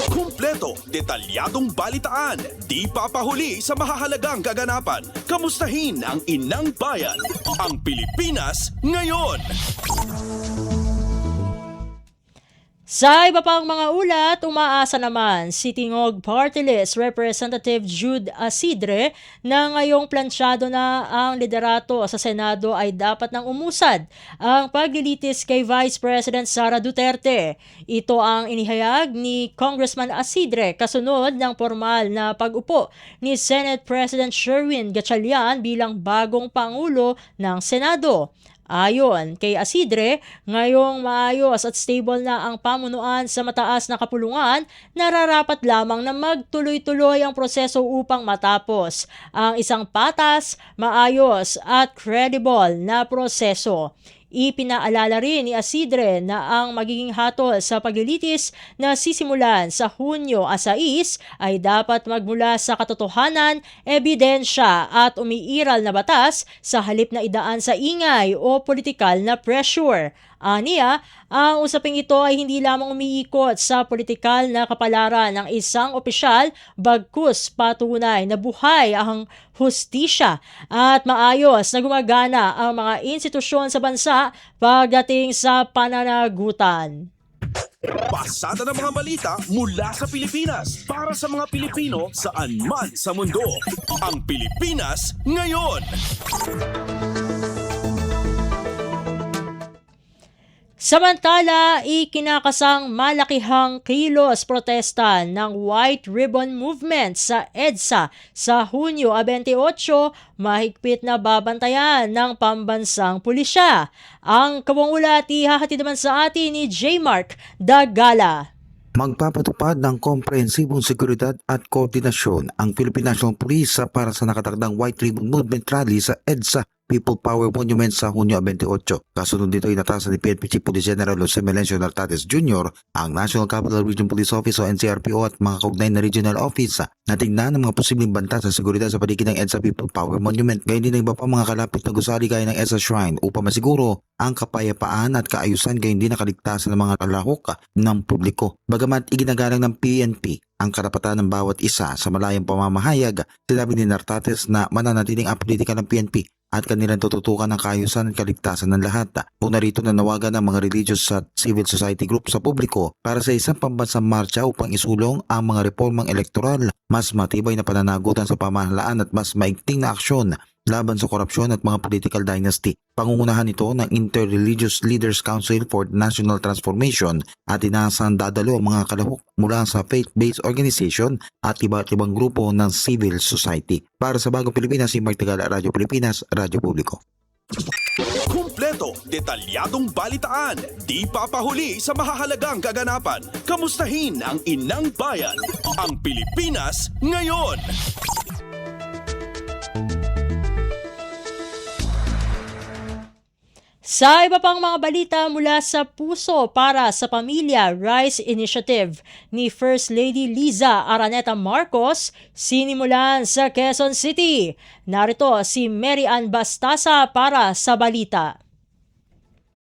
Kumpleto, detalyadong balitaan, di papahuli sa mahahalagang kaganapan. Kamustahin ang inang bayan, ang Pilipinas ngayon. Sa iba pang mga ulat, umaasa naman si Tingog Party List Representative Jude Asidre na ngayong plansyado na ang liderato sa Senado ay dapat nang umusad ang paglilitis kay Vice President Sara Duterte. Ito ang inihayag ni Congressman Asidre kasunod ng formal na pag-upo ni Senate President Sherwin Gatchalian bilang bagong Pangulo ng Senado. Ayon kay Asidre, ngayong maayos at stable na ang pamunuan sa mataas na kapulungan, nararapat lamang na magtuloy-tuloy ang proseso upang matapos ang isang patas, maayos at credible na proseso. Ipinaalala rin ni Asidre na ang magiging hatol sa paglilitis na sisimulan sa Hunyo 6 ay dapat magmula sa katotohanan, ebidensya at umiiral na batas sa halip na idaan sa ingay o politikal na pressure. Aniya, ang usaping ito ay hindi lamang umiikot sa politikal na kapalaran ng isang opisyal bagkus patunay na buhay ang hustisya at maayos na gumagana ang mga institusyon sa bansa pagdating sa pananagutan. Pasada ng mga balita mula sa Pilipinas para sa mga Pilipino saan man sa mundo. Ang Pilipinas ngayon. Samantala, ikinakasang malakihang kilos protesta ng White Ribbon Movement sa EDSA sa Hunyo 28, mahigpit na babantayan ng pambansang pulisya. Ang kawangulat ihahatid naman sa atin ni J. Mark Dagala. Magpapatupad ng komprehensibong seguridad at koordinasyon ang Philippine National Police para sa nakatakdang White Ribbon Movement Rally sa EDSA People Power Monument sa Hunyo 28. Kasunod dito inatasan ni PNP Chief Police General Jose Melencio Nartates Jr., ang National Capital Region Police Office o NCRPO at mga kaugnay na regional office na tingnan ang mga posibleng banta sa seguridad sa paligid ng EDSA People Power Monument. Gayun din ang iba pa mga kalapit na gusali gaya ng EDSA Shrine upang masiguro ang kapayapaan at kaayusan gayun din nakaligtasan ng mga kalahok ng publiko. Bagamat iginagalang ng PNP ang karapatan ng bawat isa sa malayang pamamahayag, sinabi ni Nartates na mananatiling apolitika ng PNP at kanilang tututukan ng kaayusan at kaligtasan ng lahat. Una rito nanawagan ng mga religious at civil society group sa publiko para sa isang pambansang marcha upang isulong ang mga reformang elektoral, mas matibay na pananagutan sa pamahalaan at mas maigting na aksyon laban sa korupsyon at mga political dynasty. Pangungunahan ito ng Inter-Religious Leaders Council for National Transformation at inaasahan dadalo ang mga kalahok mula sa faith-based organization at iba't ibang grupo ng civil society. Para sa Bagong Pilipinas, si Mark Tagala, Radyo Pilipinas, Radyo Publiko. Kumpleto, detalyadong balitaan, di papahuli sa mahahalagang kaganapan. Kamustahin ang inang bayan, ang Pilipinas ngayon. Sa iba pang mga balita mula sa Puso para sa Pamilya Rice Initiative ni First Lady Liza Araneta Marcos sinimulan sa Quezon City. Narito si Mary Ann Bastasa para sa balita.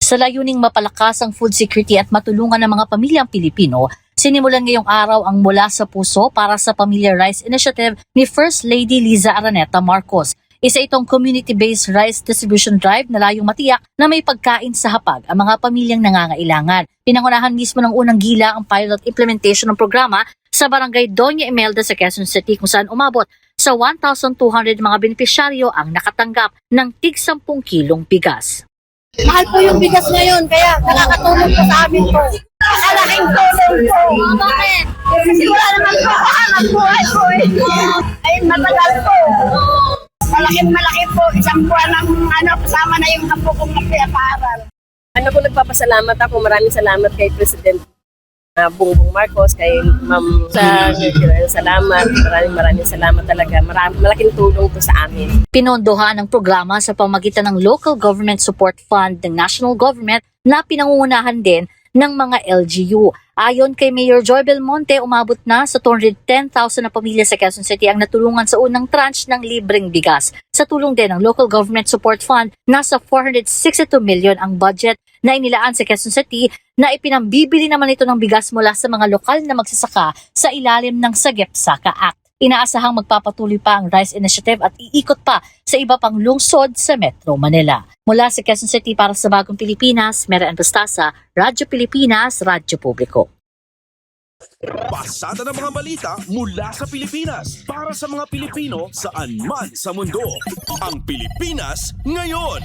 Sa layuning mapalakas ang food security at matulungan ng mga pamilyang Pilipino, sinimulan ngayong araw ang Mula sa Puso para sa Pamilya Rice Initiative ni First Lady Liza Araneta Marcos. Isa itong community-based rice distribution drive na layong matiyak na may pagkain sa hapag ang mga pamilyang nangangailangan. Pinangunahan mismo ng unang gila ang pilot implementation ng programa sa barangay Doña Imelda sa Quezon City kung saan umabot sa 1,200 mga benepisyaryo ang nakatanggap ng tig 10 kilong bigas. Mahal po yung bigas ngayon, kaya nakakatulong po sa amin po. Malaking tulong po. Bakit? Kasi wala naman po ako hanap buhay po eh. Ay, matagal po. Malaki po. Isang buwan ng kasama na yung apo kong nagpapaaral. Nagpapasalamat ako. Maraming salamat kay President Bongbong Marcos, kay Ma'am sa salamat. Maraming salamat talaga. Malaking tulong to sa amin. Pinondohan ang programa sa pamagitan ng Local Government Support Fund ng National Government na pinangungunahan din ng mga LGU. Ayon kay Mayor Joy Belmonte, umabot na sa 210,000 na pamilya sa Quezon City ang natulungan sa unang tranche ng libreng bigas. Sa tulong din ng Local Government Support Fund, nasa 462 million ang budget na inilaan sa Quezon City na ipinambibili naman ito ng bigas mula sa mga lokal na magsasaka sa ilalim ng Sagip Saka Act. Inaasahang magpapatuloy pa ang Rice Initiative at iikot pa sa iba pang lungsod sa Metro Manila. Mula sa Quezon City para sa Bagong Pilipinas, Mary Ann Bastasa, Radyo Pilipinas, Radyo Publiko. Pasada ng mga balita mula sa Pilipinas para sa mga Pilipino saan man sa mundo. Ang Pilipinas ngayon.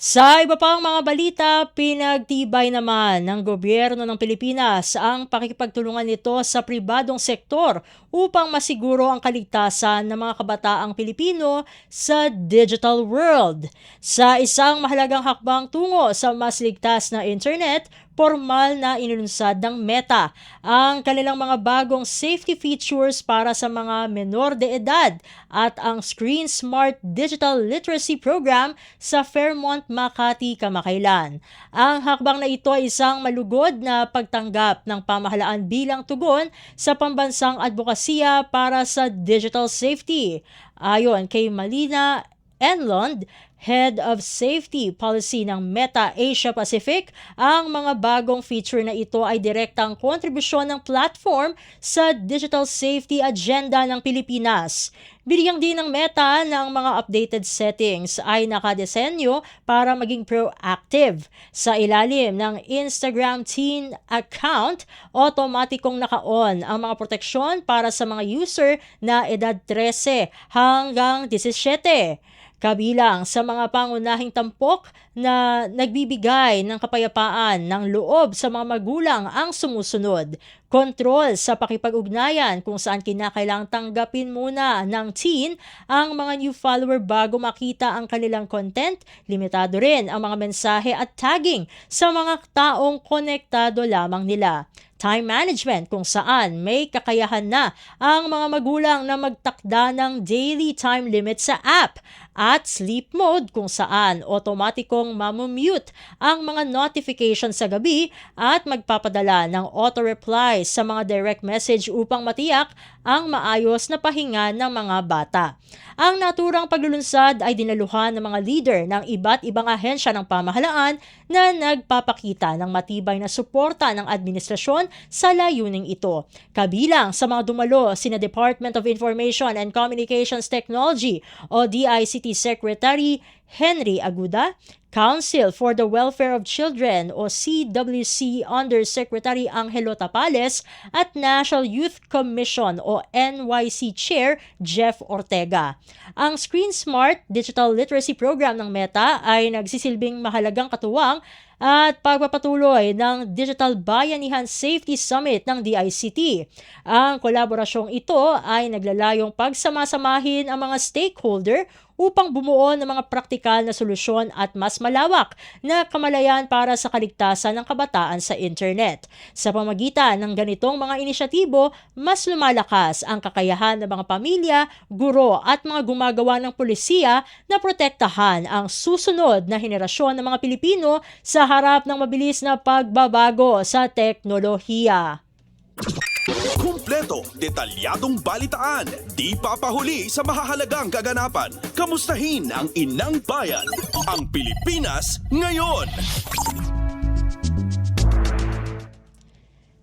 Sa iba pang mga balita, pinagtibay naman ng gobyerno ng Pilipinas ang pakikipagtulungan nito sa pribadong sektor upang masiguro ang kaligtasan ng mga kabataang Pilipino sa digital world. Sa isang mahalagang hakbang tungo sa mas ligtas na internet, formal na inunsad ng Meta ang kanilang mga bagong safety features para sa mga menor de edad at ang Screen Smart Digital Literacy Program sa Fairmont, Makati kamakailan. Ang hakbang na ito ay isang malugod na pagtanggap ng pamahalaan bilang tugon sa pambansang advokasya para sa digital safety. Ayon kay Malina Enlond, Head of Safety Policy ng Meta Asia Pacific. Ang mga bagong feature na ito ay direktang kontribusyon ng platform sa digital safety agenda ng Pilipinas. Binigyang din ng Meta ng mga updated settings ay nakadesenyo para maging proactive. Sa ilalim ng Instagram Teen account, otomatikong naka-on ang mga proteksyon para sa mga user na edad 13 hanggang 17. Kabilang sa mga pangunahing tampok na nagbibigay ng kapayapaan ng loob sa mga magulang ang sumusunod. Kontrol sa pakipag-ugnayan kung saan kinakailangang tanggapin muna ng teen ang mga new follower bago makita ang kanilang content. Limitado rin ang mga mensahe at tagging sa mga taong konektado lamang nila. Time management kung saan may kakayahan na ang mga magulang na magtakda ng daily time limit sa app at sleep mode kung saan otomatikong mamumute ang mga notification sa gabi at magpapadala ng auto-reply sa mga direct message upang matiyak ang maayos na pahinga ng mga bata. Ang naturang paglulunsad ay dinaluhan ng mga leader ng iba't ibang ahensya ng pamahalaan na nagpapakita ng matibay na suporta ng administrasyon sa layuning ito. Kabilang sa mga dumalo sina Department of Information and Communications Technology o DICT Secretary Henry Aguda, Council for the Welfare of Children o CWC Undersecretary Angelo Tapales at National Youth Commission o NYC Chair Jeff Ortega. Ang Screen Smart Digital Literacy Program ng Meta ay nagsisilbing mahalagang katuwang at pagpapatuloy ng Digital Bayanihan Safety Summit ng DICT. Ang kolaborasyong ito ay naglalayong pagsamasamahin ang mga stakeholder upang bumuo ng mga praktikal na solusyon at mas malawak na kamalayan para sa kaligtasan ng kabataan sa internet. Sa pamagitan ng ganitong mga inisyatibo, mas lumalakas ang kakayahan ng mga pamilya, guro at mga gumagawa ng pulisiya na protektahan ang susunod na henerasyon ng mga Pilipino sa harap ng mabilis na pagbabago sa teknolohiya. Kumpleto, detalyadong balitaan, di papahuli sa mahahalagang kaganapan. Kamustahin ang inang bayan, ang Pilipinas ngayon.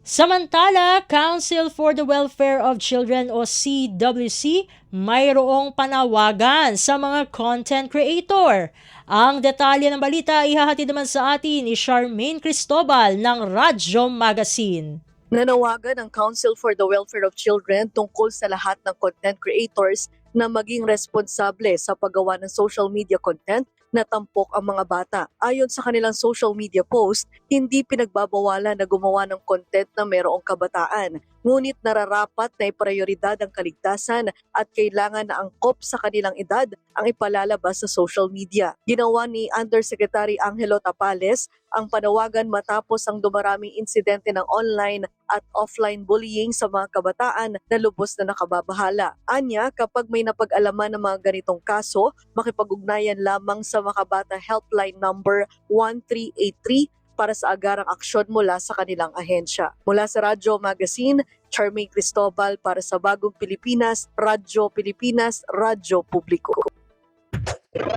Samantala, Council for the Welfare of Children o CWC mayroong panawagan sa mga content creator. Ang detalye ng balita ihahatid naman sa atin ni Charmaine Cristobal ng Radyo Magazine. Nanawagan ang Council for the Welfare of Children tungkol sa lahat ng content creators na maging responsable sa paggawa ng social media content na tampok ang mga bata. Ayon sa kanilang social media post, hindi pinagbabawalan na gumawa ng content na mayroong kabataan. Ngunit nararapat na iprioridad ang kaligtasan at kailangan na angkop sa kanilang edad ang ipalalabas sa social media. Ginawa ni Undersecretary Angelo Tapales ang panawagan matapos ang dumaraming insidente ng online at offline bullying sa mga kabataan na lubos na nakababahala. Anya, kapag may napag-alaman ng mga ganitong kaso, makipag-ugnayan lamang sa Makabata Helpline number 1383 para sa agarang aksyon mula sa kanilang ahensya. Mula sa Radyo Magazine, Charmaine Cristobal para sa Bagong Pilipinas, Radyo Pilipinas, Radyo Publiko.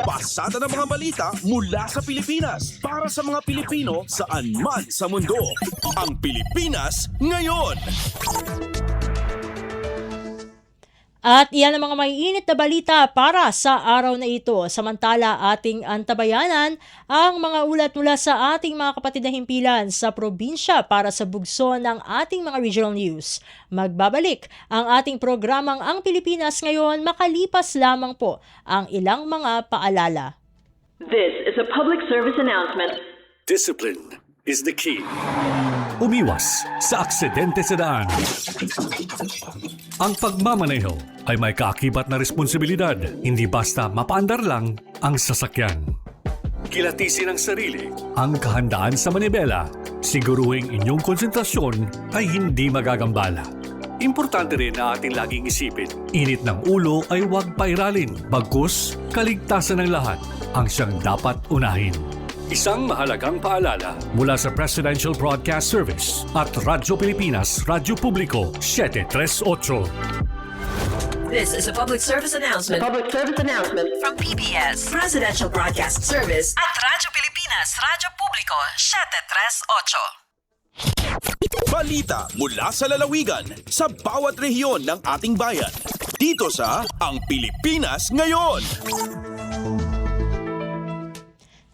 Pasada ng mga balita mula sa Pilipinas para sa mga Pilipino saan man sa mundo. Ang Pilipinas ngayon. At iyan ang mga maiinit na balita para sa araw na ito. Samantala, ating antabayanan ang mga ulat mula sa ating mga kapatid na himpilan sa probinsya para sa bugso ng ating mga regional news. Magbabalik ang ating programang Ang Pilipinas Ngayon makalipas lamang po ang ilang mga paalala. This is a public service announcement. Discipline is the key. Umiwas sa aksidente sa daan. Ang pagmamaneho ay may kaakibat na responsibilidad, hindi basta mapaandar lang ang sasakyan. Kilatisin ang sarili, ang kahandaan sa manibela, siguruhing inyong konsentrasyon ay hindi magagambala. Importante rin na ating laging isipin, init ng ulo ay huwag pairalin, bagkus kaligtasan ng lahat ang siyang dapat unahin. Isang mahalagang paalala mula sa Presidential Broadcast Service at Radyo Pilipinas, Radyo Publiko, 738. This is a public service announcement from PBS, Presidential Broadcast Service at Radyo Pilipinas, Radyo Publiko, 738. Balita mula sa lalawigan sa bawat rehiyon ng ating bayan. Dito sa Ang Pilipinas Ngayon.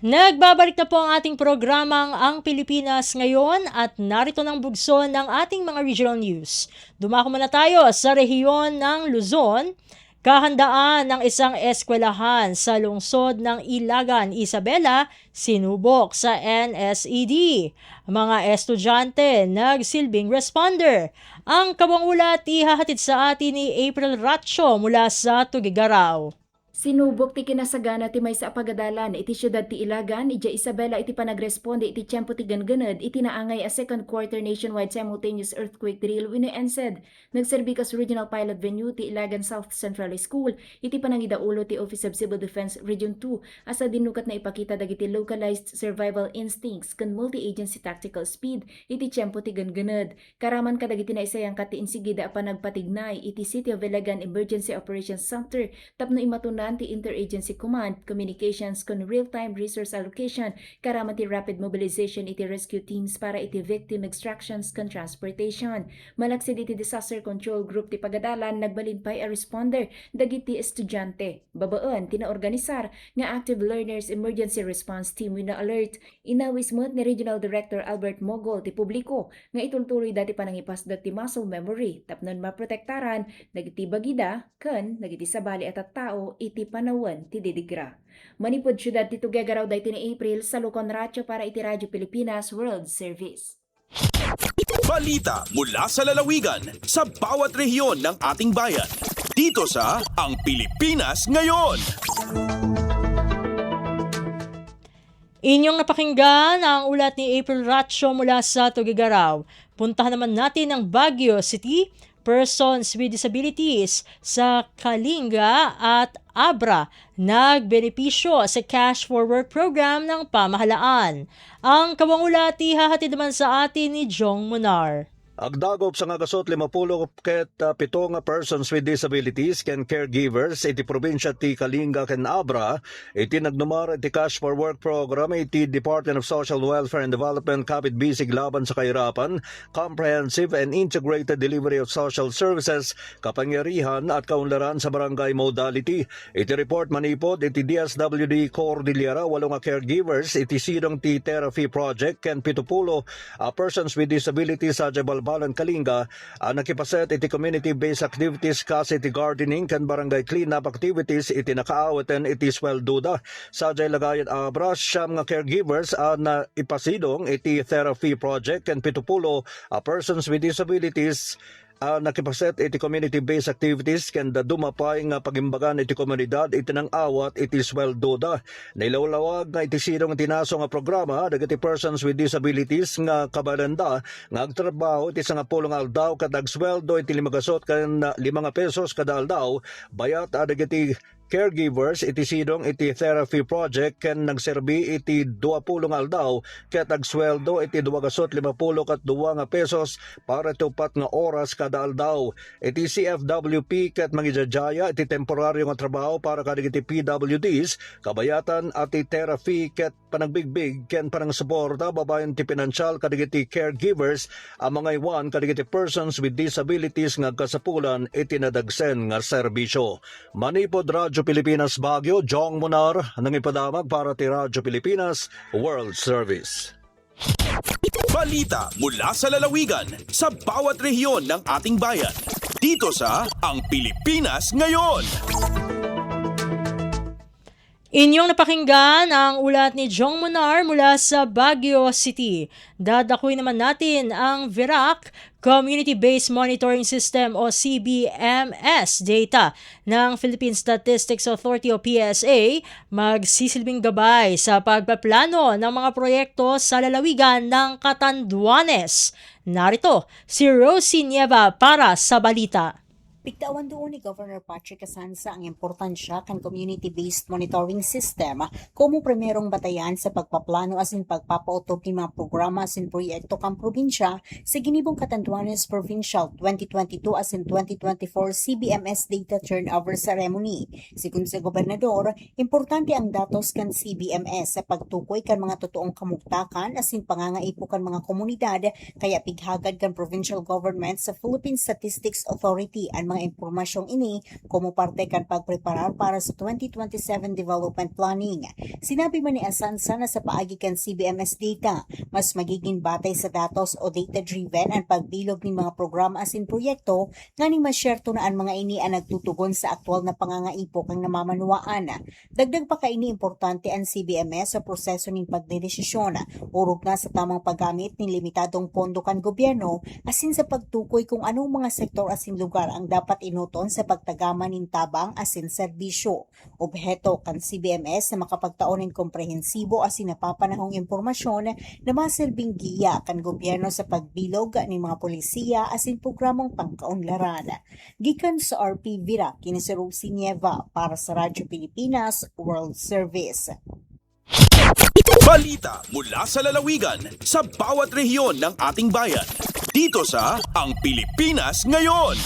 Nagbabalik na po ang ating programang Ang Pilipinas Ngayon at narito ng bugso ng ating mga regional news. Dumako muna tayo sa rehiyon ng Luzon. Kahandaan ng isang eskwelahan sa lungsod ng Ilagan, Isabela, sinubok sa NSED. Mga estudyante nagsilbing responder. Ang kabang ulat ihahatid sa atin ni April Ratcho mula sa Tugigaraw. Sinubok ti kinasagana ti may sa apagadalan iti syudad ti Ilagan, ija Isabela iti panagresponde iti tiyempo ti ganganad iti naangay a second quarter nationwide simultaneous earthquake drill wino NSED. Nagserbi kas regional pilot venue ti Ilagan South Central School iti panangidaulo ti Office of Civil Defense Region 2 asa dinukat na ipakita dagiti localized survival instincts kan multi-agency tactical speed iti tiyempo ti ganganad. Karaman kadagiti na isayang kati insigida a panagpatignay iti City of Ilagan Emergency Operations Center tapno imatunan ti Interagency Command, Communications con real-time resource allocation, karaman ti rapid mobilization iti rescue teams para iti victim extractions con transportation. Malaksid iti disaster control group ti pagadalan, nagbalinpay a responder, dagiti estudyante. Babaan, tinaorganisar, nga active learners emergency response team wina alert. Inawis mo't ni Regional Director Albert Mogol ti publiko, nga itultuloy dati panangipas dati muscle memory, tapnon maprotektaran, dagiti bagida, kan, dagiti sabali at tao, iti panawan ti didigra. Manipod syudad ti Tugigaraw dayti ni April sa Lucon Ratio para iti Radyo Pilipinas World Service. Balita mula sa lalawigan sa bawat rehiyon ng ating bayan. Dito sa Ang Pilipinas Ngayon. Inyong napakinggan ang ulat ni April Ratcho mula sa Tugigaraw. Puntahan naman natin ang Baguio City. Persons with disabilities sa Kalinga at Abra nagbenepisyo sa Cash for Work program ng pamahalaan. Ang kawangulat ihahatid naman sa atin ni Jong Munar. Agdagop sa ngagasot 50 ket 7 nga persons with disabilities ken caregivers iti probinsya ti Kalinga ken Abra iti nagnumar iti Cash for Work program iti Department of Social Welfare and Development kapit bisig laban sa kahirapan, comprehensive and integrated delivery of social services, kapangyarihan at kaunlaran sa barangay modality. Iti report manipod iti DSWD Cordillera 8 nga caregivers iti sidong ti therapy project ken 70 persons with disabilities sa Jabal Kalinga nakipaset iti community-based activities kasi iti gardening kan barangay cleanup activities iti nakaawatan iti swelduda. Sa lagayan Abra, siyam nga caregivers na ipasidong iti therapy project kan 70 persons with disabilities nakipaset iti community-based activities ken dumapay nga pagimbagan iti komunidad iti nang awat iti sweldoda. Nailawlawag nga iti sidong tinaso nga programa dagiti persons with disabilities nga kabalanda nga agtrabaho iti 10 aldaw kadag sweldo iti 5 pesos kada aldaw bayat dagiti caregivers iti sidong iti therapy project ken nagserbi iti 20 aldaw ket agsweldo iti 250 kat 2 nga pesos para iti 4 nga oras kada aldaw. Iti CFWP ket mangijajaya iti temporaryo nga trabaho para kadagiti PWDs kabayatan at iti therapy ket panagbigbig ken panang suporta babayan ti pinansyal kadagiti caregivers ang mga iwan kadagiti persons with disabilities nga kasapulan iti nadagsen nga serbisyo. Manipod Radyo Pilipinas Baguio, Jong Munar, nang ipadamag para ti Radyo Pilipinas World Service. Balita mula sa lalawigan sa bawat rehiyon ng ating bayan. Dito sa Ang Pilipinas Ngayon. Inyong napakinggan ang ulat ni Jong Munar mula sa Baguio City. Dadakuin naman natin ang VERAC, Community-Based Monitoring System o CBMS data ng Philippine Statistics Authority o PSA magsisilbing gabay sa pagpaplano ng mga proyekto sa lalawigan ng Catanduanes. Narito si Rosie Nieva para sa balita. Piktawan doon ni Governor Patrick Asanza ang importansya kan community-based monitoring system como primerong batayan sa pagpaplano asin pagpapautob ni mga programa asin proyekto kang probinsya sa ginibong Catanduanes Provincial 2022 asin 2024 CBMS Data Turnover Ceremony. Sigun sa gobernador, importante ang datos kan CBMS sa pagtukoy kan mga totoong kamugtakan asin pangangaipo kan mga komunidad kaya pighagad kan provincial government sa Philippine Statistics Authority ang mga impormasyong ini como parte kan pagpreparar para sa 2027 development planning. Sinabi man ni Asanza na sa paagi kan CBMS data, mas magiging batay sa datos o data-driven ang pagbilog ng mga programa asin proyekto nga ni masyerto na ang mga ini ang nagtutugon sa aktual na pangangaipo kang namamanuaan. Dagdag pa kaini importante ang CBMS sa proseso ng pagdedesisyon, urog na sa tamang paggamit ng limitadong pondo kan gobyerno asin sa pagtukoy kung anong mga sektor asin lugar ang dapat inuton sa pagtagama ng tabang asin serbisyo. Obheto kan CBMS na makapagtaon ng komprehensibo asin napapanahong impormasyon na masilbing giya kan gobyerno sa pagbilog ng mga polisiya asin programang pangkaunlaran. Gikan sa RP Vira, kini si Rosie Nieva para sa Radyo Pilipinas World Service. Balita mula sa lalawigan sa bawat rehiyon ng ating bayan. Dito sa Ang Pilipinas Ngayon.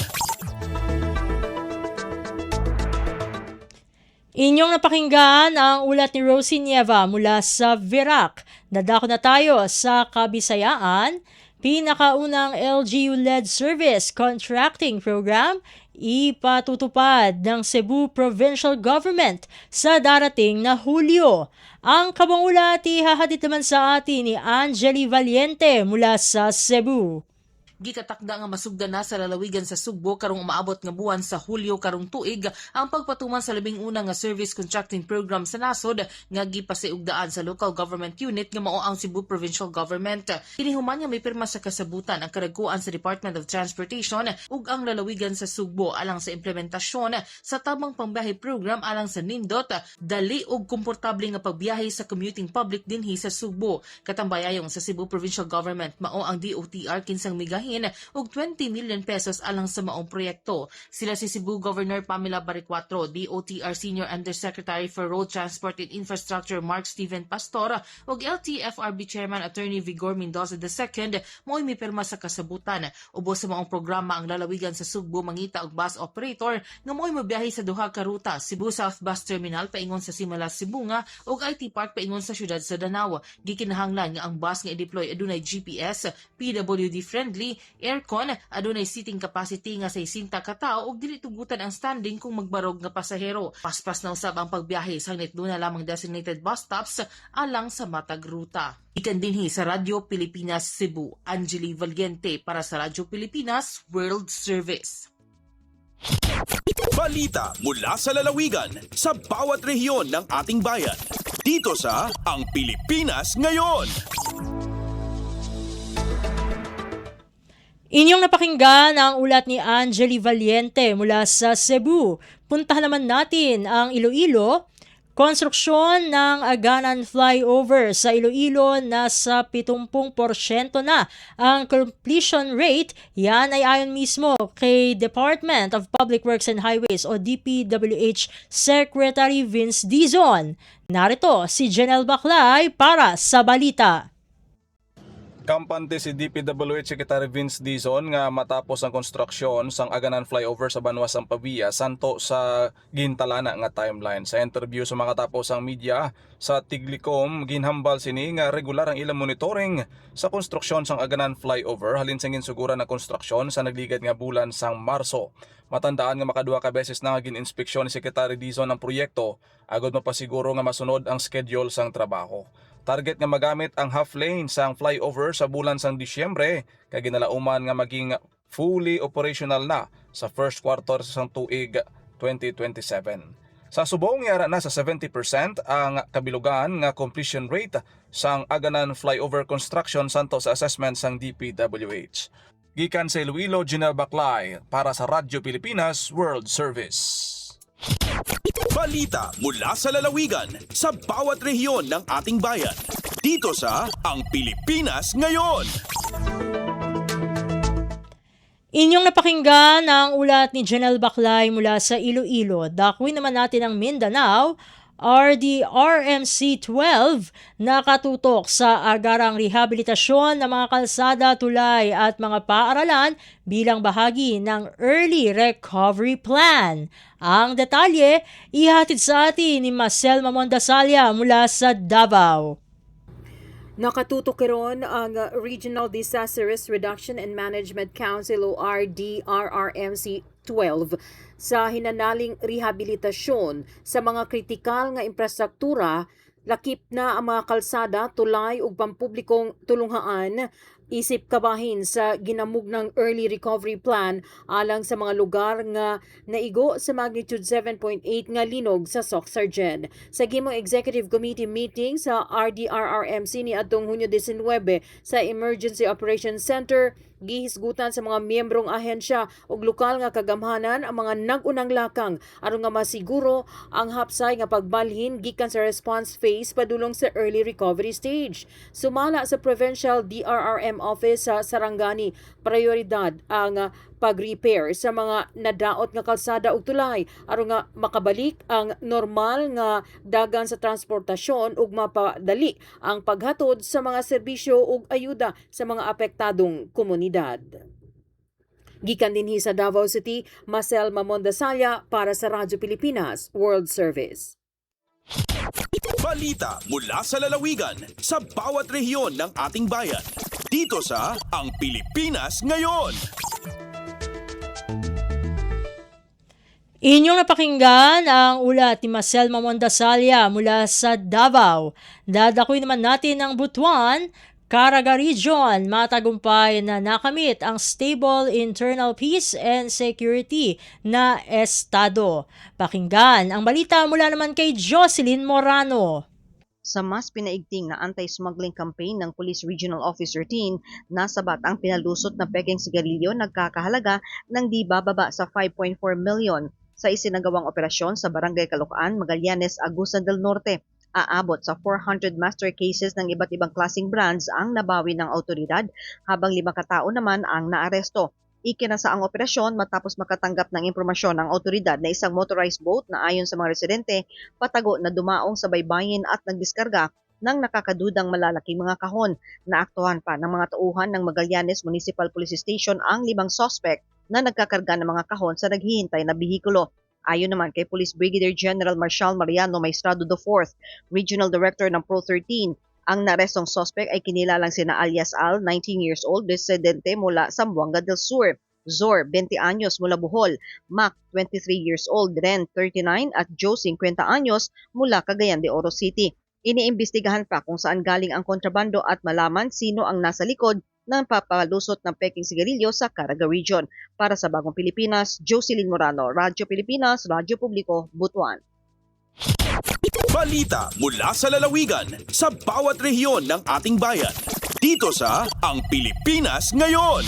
Inyong napakinggan ang ulat ni Rosie Nieva mula sa Virac. Dadako na tayo sa Kabisayaan. Pinakaunang LGU-led service contracting program ipatutupad ng Cebu Provincial Government sa darating na Hulyo. Ang kabangulat ihahatid naman sa atin ni Angeli Valiente mula sa Cebu. Gikatakda nga masugda na sa lalawigan sa Sugbo karong umaabot nga buwan sa Hulyo karong tuig ang pagpatuman sa labing una nga service contracting program sa nasod nga gipasiugdaan sa local government unit nga mao ang Cebu Provincial Government. Kinihuman nga may pirma sa kasabutan ang kadaguan sa Department of Transportation ug ang lalawigan sa Sugbo alang sa implementasyon sa tabang pangbiyahe program alang sa nindot, dali ug komportable nga pagbiyahe sa commuting public dinhi sa Sugbo. Katambayayong sa Cebu Provincial Government mao ang DOTR kinsang migahin og 20 million pesos alang sa maong proyekto. Sila si Cebu Governor Pamela Baricuatro, DOTR Senior Undersecretary for Road Transport and Infrastructure Mark Steven Pastor ug LTFRB Chairman Attorney Vigor Mendoza II mo'y mipirma sa kasabutan. Ubos sa maong programa ang lalawigan sa Sugbo mangita og bus operator nga mo'y mobiyahe sa duha ka ruta, Cebu South Bus Terminal paingon sa Simala, Sibunga ug IT Park paingon sa siyudad sa Danao. Gikinahanglan nga ang bus nga i-deploy adunay GPS, PWD friendly, aircon, adunay seating capacity nga 60 ka tawo ug dili tugutan ang standing kung magbarog nga pasahero. Paspas na usab ang pagbiyahe sanglit duna lamang designated bus stops alang sa matag ruta. Ikan dinhi sa Radyo Pilipinas Cebu, Angeli Valiente para sa Radyo Pilipinas World Service. Balita mula sa lalawigan sa bawat rehiyon ng ating bayan. Dito sa Ang Pilipinas Ngayon. Inyong napakinggan ang ulat ni Angeli Valiente mula sa Cebu. Puntahan naman natin ang Iloilo. Konstruksyon ng Aganan Flyover sa Iloilo nasa 70% na ang completion rate. Yan ay ayon mismo kay Department of Public Works and Highways o DPWH Secretary Vince Dizon. Narito si Janelle Baclay para sa balita. Kampante si DPWH Secretary Vince Dizon nga matapos ang konstruksyon sang Aganan Flyover sa Banwas ang Pavia santo sa gintalana nga timeline. Sa interview sa makatapos ang media sa Tiglicom, ginhambal sini nga regular ang ilang monitoring sa konstruksyon sang Aganan Flyover halin sa ginsuguran na konstruksyon sa nagligad nga bulan sang Marso. Matandaan nga makaduha ka beses na gin-inspeksyon ni Secretary Dizon ang proyekto agod mapasiguro nga masunod ang schedule sang trabaho. Target nga magamit ang half lane sang flyover sa bulan sang Disyembre kay ginalauman nga maging fully operational na sa first quarter sang tuig 2027. Sa subong yara na sa 70% ang kabilugan nga completion rate sang Aganan Flyover construction santo sa assessment sang DPWH. Gikan sa Iloilo, Janelle Baclay para sa Radyo Pilipinas World Service. Balita mula sa lalawigan sa bawat rehiyon ng ating bayan. Dito sa Ang Pilipinas Ngayon. Inyong napakinggan ang ulat ni Janelle Baclay mula sa Iloilo. Dakwin naman natin ang Mindanao. RDRMC 12 nakatutok sa agarang rehabilitasyon ng mga kalsada, tulay at mga paaralan bilang bahagi ng Early Recovery Plan. Ang detalye, ihatid sa atin ni Marcel Mamondasalia mula sa Davao. Nakatutok ron ang Regional Disaster Risk Reduction and Management Council o RDRRMC 12 sa hinanaling rehabilitasyon sa mga kritikal nga infrastruktura, lakip na ang mga kalsada, tulay ug pampublikong tulunghaan isip kabahin sa ginamug ng Early Recovery Plan alang sa mga lugar nga naigo sa magnitude 7.8 nga linog sa Soc-Sargen. Sa gimong Executive Committee meeting sa RDRRMC ni atong Hunyo 19 sa Emergency Operations Center, gihisgutan sa mga miyembrong ahensya ug lokal nga kagamhanan ang mga nag-unang lakang aron nga masiguro ang hapsay nga pagbalhin gikan sa response phase padulong sa early recovery stage. Sumala sa Provincial DRRM Office sa Sarangani, prioridad ang pag-repair sa mga nadaot nga kalsada ug tulay aron nga makabalik ang normal nga dagan sa transportasyon ug mapadali ang paghatod sa mga serbisyo ug ayuda sa mga apektadong komunidad. Gikan dinhi sa Davao City, Marcel Mamondasalia para sa Radyo Pilipinas World Service. Balita mula sa lalawigan sa bawat rehiyon ng ating bayan. Dito sa Ang Pilipinas Ngayon. Inyong napakinggan ang ulat ni Marcel Mamondasalia mula sa Davao. Dadakoy naman natin ang Butuan, Caraga Region. Matagumpay na nakamit ang stable internal peace and security na estado. Pakinggan ang balita mula naman kay Jocelyn Morano. Sa mas pinaigting na anti-smuggling campaign ng Police Regional Office 13, nasabat ang pinalusot na pekeng sigarilyo nagkakahalaga ng di bababa sa 5.4 million sa isinagawang operasyon sa Barangay Caloocan, Magallanes, Agusan del Norte. Aabot sa 400 master cases ng iba't ibang klaseng brands ang nabawi ng autoridad, habang 5 katao naman ang naaresto. Ikinasa ang operasyon matapos makatanggap ng impormasyon ng autoridad na isang motorized boat na ayon sa mga residente, patago na dumaong sa baybayin at nagdiskarga ng nakakadudang malalaking mga kahon. Naaktuhan pa ng mga tauhan ng Magallanes Municipal Police Station ang 5 suspect na nagkakarga ng mga kahon sa naghihintay na bihikulo. Ayon naman kay Police Brigadier General Marshal Mariano Maestrado IV, Regional Director ng Pro 13, ang narestong suspect ay kinilalang sina alias Al, 19 years old, residente mula Zamboanga del Sur; Zor, 20 anyos mula Bohol; Mac, 23 years old, Ren, 39, at Joe, 50 anyos mula Cagayan de Oro City. Iniimbestigahan pa kung saan galing ang kontrabando at malaman sino ang nasa likod ng papalusot ng peking sigarilyo sa Caraga Region. Para sa Bagong Pilipinas, Jocelyn Morano, Radyo Pilipinas, Radyo Publiko, Butuan. Balita mula sa lalawigan sa bawat rehiyon ng ating bayan. Dito sa Ang Pilipinas Ngayon.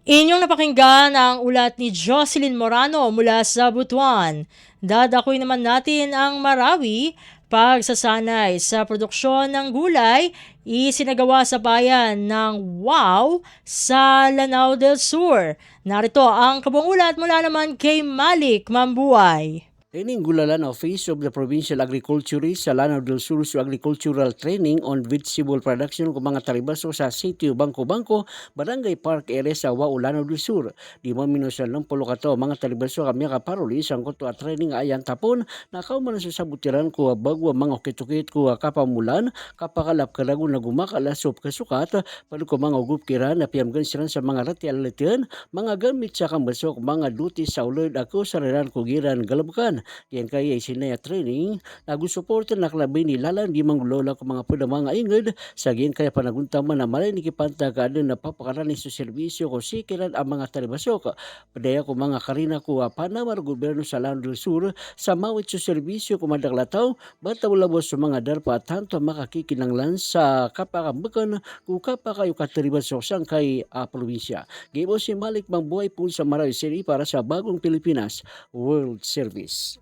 Inyong napakinggan ang ulat ni Jocelyn Morano mula sa Butuan. Dadakoy naman natin ang Marawi. Pagsasanay sa produksyon ng gulay, isinagawa sa bayan ng Wow sa Lanao del Sur. Narito ang kabuang ulat mula naman kay Malik Mambuay. Training Gulalan Office of the Provincial Agriculturist sa Lanao del Sur sa Agricultural Training on Vegetable Production kung mga talibaso sa Sitio Bangko-Bangko, Barangay Park area sa Wao, Lanao del Sur. Di mo minusal ng pulo kato mga talibaso kami kaparuli sang kuto at training ayan tapon na kauman sa sabutiran ko bagwa mga kitukit ko kapamulan kapakalap kalago na gumakalasop kasukat palo ko mga ugup kiran na piyamgan sila sa mga ratialitian mga gamit sa kambasok mga duty sa ulod ako sa reran kugiran galabkan. Yan kaya isinaya training nagusuporta na klabi ni Lalan di manglola ko mga pwede mga inged sa yan kaya panaguntaman na malay nikipanta ka na napapakarani sa serbisyo ko sikiran ang mga talibasok. Padaya ko mga karina ko panamar gobyerno sa Lanao del Sur sa mawit sa serbisyo ko madaklataw bata ulabos sa mga darpa at tanto makakikinanglan sa kapakambakan kung kapakayo katalibasok sang kay probinsya. Gibo si Malik Mambuay po sa Marawi City para sa Bagong Pilipinas World Service.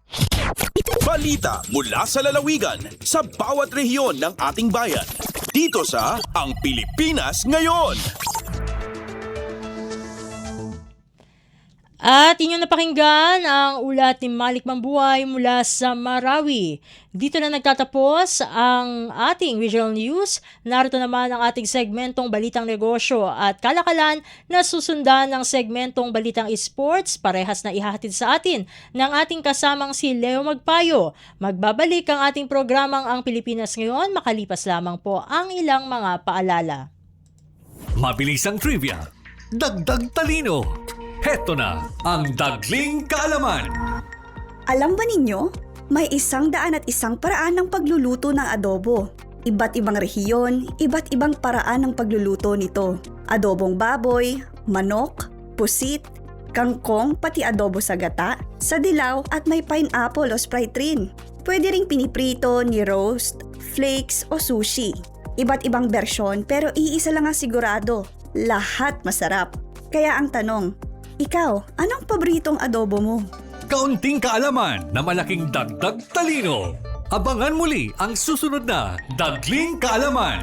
Balita mula sa lalawigan sa bawat rehiyon ng ating bayan. dito sa Ang Pilipinas Ngayon. At inyong napakinggan ang ulat ni Malik Mambuhay mula sa Marawi. Dito na nagtatapos ang ating regional news. Narito naman ang ating segmentong Balitang Negosyo at Kalakalan na susundan ng segmentong Balitang Esports, parehas na ihahatid sa atin ng ating kasamang si Leo Magpayo. Magbabalik ang ating programang Ang Pilipinas Ngayon, makalipas lamang po ang ilang mga paalala. Mabilisang trivia, dagdag talino. Heto na ang Dagling Kaalaman. Alam ba ninyo, may 101 paraan ng pagluluto ng adobo. Iba't ibang rehiyon, iba't ibang paraan ng pagluluto nito. Adobong baboy, manok, pusit, kangkong, pati adobo sa gata, sa dilaw at may pineapple o Sprite rin. Pwede ring piniprito, ni-roast, flakes o sushi. Iba't ibang bersyon pero iisa lang ang sigurado, lahat masarap. Kaya ang tanong, ikaw, anong paboritong adobo mo? Kaunting kaalaman na malaking dagdag talino. Abangan muli ang susunod na Dagling Kaalaman.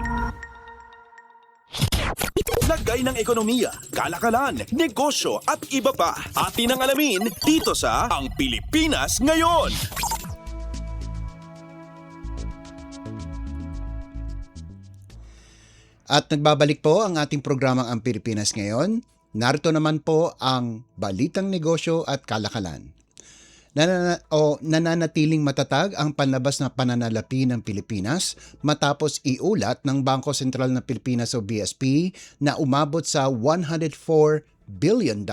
Lagay ng ekonomiya, kalakalan, negosyo at iba pa. Atin ang alamin dito sa Ang Pilipinas Ngayon. At nagbabalik po ang ating programang Ang Pilipinas Ngayon. Narito naman po ang Balitang Negosyo at Kalakalan. Nananatiling matatag ang panlabas na pananalapi ng Pilipinas matapos iulat ng Bangko Sentral ng Pilipinas o BSP na umabot sa $104 billion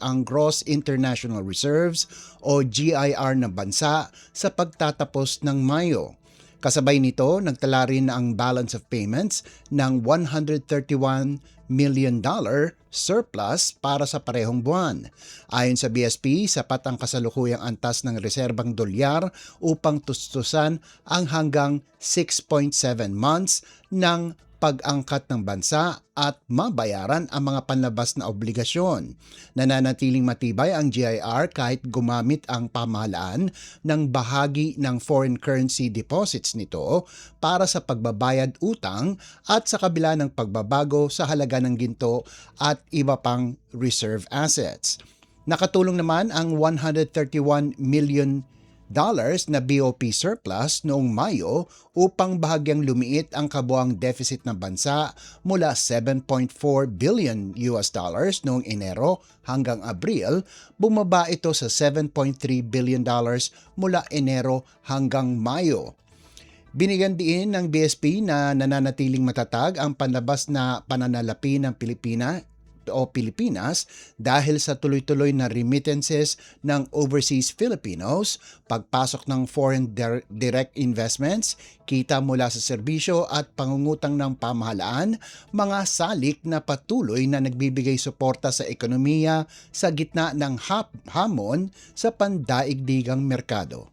ang Gross International Reserves o GIR ng bansa sa pagtatapos ng Mayo. Kasabay nito, nagtala rin ang balance of payments ng $131 million surplus para sa parehong buwan. Ayon sa BSP, sapat ang kasalukuyang antas ng reserbang dolyar upang tustusan ang hanggang 6.7 months ng pag-angkat ng bansa at mabayaran ang mga panlabas na obligasyon. Nananatiling matibay ang GIR kahit gumamit ang pamahalaan ng bahagi ng foreign currency deposits nito para sa pagbabayad utang at sa kabila ng pagbabago sa halaga ng ginto at iba pang reserve assets. Nakatulong naman ang $131 million na BOP surplus noong Mayo upang bahagyang lumiit ang kabuang deficit ng bansa mula $7.4 billion noong Enero hanggang Abril, bumaba ito sa $7.3 billion mula Enero hanggang Mayo. Binigyan din ng BSP na nananatiling matatag ang panlabas na pananalapi ng Pilipinas dahil sa tuloy-tuloy na remittances ng overseas Filipinos, pagpasok ng foreign direct investments, kita mula sa serbisyo at pangungutang ng pamahalaan, mga salik na patuloy na nagbibigay suporta sa ekonomiya sa gitna ng hamon sa pandaigdigang merkado.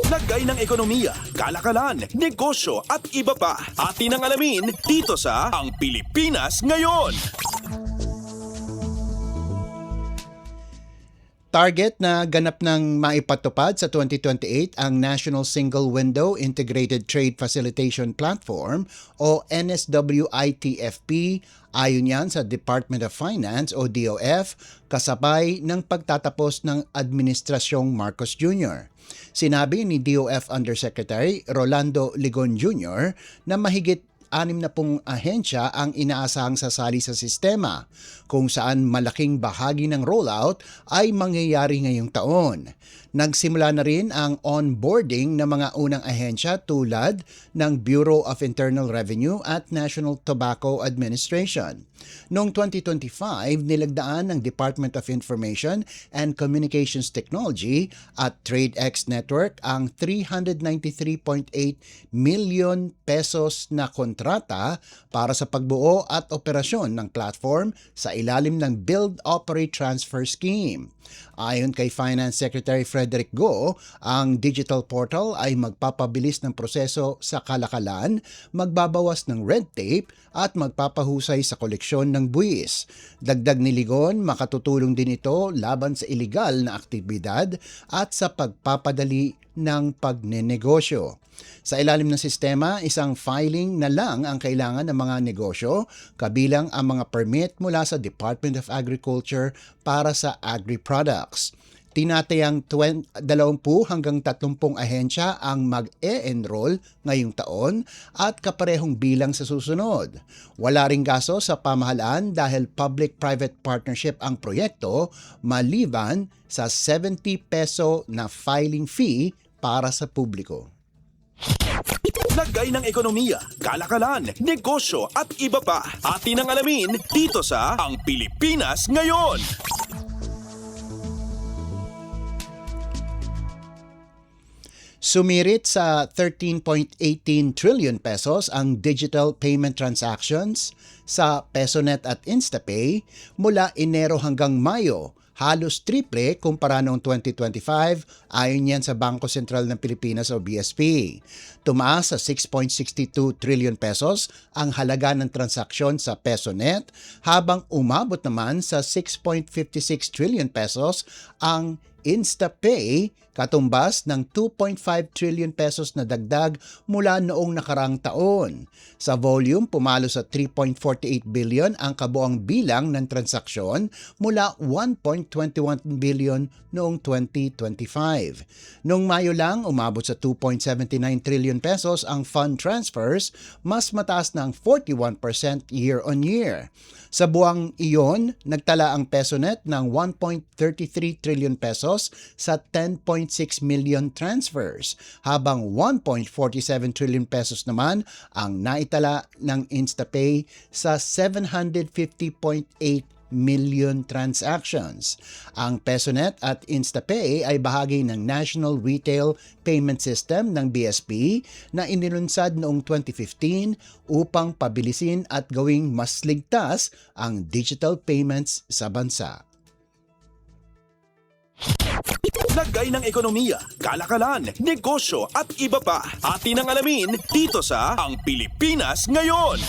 Lagay ng ekonomiya, kalakalan, negosyo at iba pa. Atin ang alamin dito sa Ang Pilipinas Ngayon. Target na ganap ng maipatupad sa 2028 ang National Single Window Integrated Trade Facilitation Platform o NSWITFP. Ayon yan sa Department of Finance o DOF kasabay ng pagtatapos ng Administrasyong Marcos Jr. Sinabi ni DOF Undersecretary Rolando Ligon Jr. na mahigit 60 ahensya ang inaasahang sasali sa sistema, kung saan malaking bahagi ng rollout ay mangyayari ngayong taon. Nagsimula na rin ang onboarding ng mga unang ahensya tulad ng Bureau of Internal Revenue at National Tobacco Administration. Noong 2025, nilagdaan ng Department of Information and Communications Technology at TradeX Network ang 393.8 million pesos na kontrata para sa pagbuo at operasyon ng platform sa ilalim ng Build, Operate, Transfer Scheme. Ayon kay Finance Secretary Frederick Go, ang digital portal ay magpapabilis ng proseso sa kalakalan, magbabawas ng red tape at magpapahusay sa koleksyon ng buwis. Dagdag ni Ligon, makatutulong din ito laban sa iligal na aktibidad at sa pagpapadali ng pagnenegosyo. Sa ilalim ng sistema, isang filing na lang ang kailangan ng mga negosyo, kabilang ang mga permit mula sa Department of Agriculture para sa agri-products. Tinatayang 20 hanggang 30 ahensya ang mag-e-enroll ngayong taon at kaparehong bilang sa susunod. Wala ring gasto sa pamahalaan dahil public-private partnership ang proyekto maliban sa 70 peso na filing fee para sa publiko. Lagay ng ekonomiya, kalakalan, negosyo at iba pa. Atin ang alamin dito sa Ang Pilipinas Ngayon. Sumirit sa 13.18 trillion pesos ang digital payment transactions sa PesoNet at InstaPay mula Enero hanggang Mayo, halos triple kumpara noong 2025 ayon yan sa Bangko Sentral ng Pilipinas o BSP. Tumaas sa 6.62 trillion pesos ang halaga ng transaksyon sa PesoNet habang umabot naman sa 6.56 trillion pesos ang InstaPay, katumbas ng 2.5 trillion pesos na dagdag mula noong nakaraang taon. Sa volume, pumalo sa 3.48 billion ang kabuang bilang ng transaksyon mula 1.21 billion noong 2025. Noong Mayo lang, umabot sa 2.79 trillion pesos ang fund transfers, mas mataas ng 41% year-on-year. Sa buwang iyon, nagtala ang PesoNet ng 1.33 trillion pesos sa 10.6 million transfers, habang 1.47 trillion pesos naman ang naitala ng InstaPay sa 750.8 million transactions. Ang PesoNet at InstaPay ay bahagi ng National Retail Payment System ng BSP na inilunsad noong 2015 upang pabilisin at gawing mas ligtas ang digital payments sa bansa. Lagay ng ekonomiya, kalakalan, negosyo at iba pa. Atin ang alamin dito sa Ang Pilipinas Ngayon.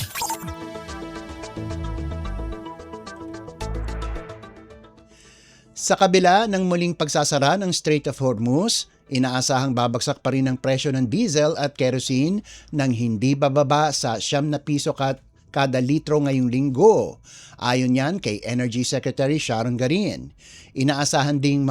Sa kabila ng muling pagsasara ng Strait of Hormuz, inaasahang babagsak pa rin ang presyo ng diesel at kerosene nang hindi bababa sa 9 piso kada litro ngayong linggo. Ayon yan kay Energy Secretary Sharon Garin. Inaasahan ding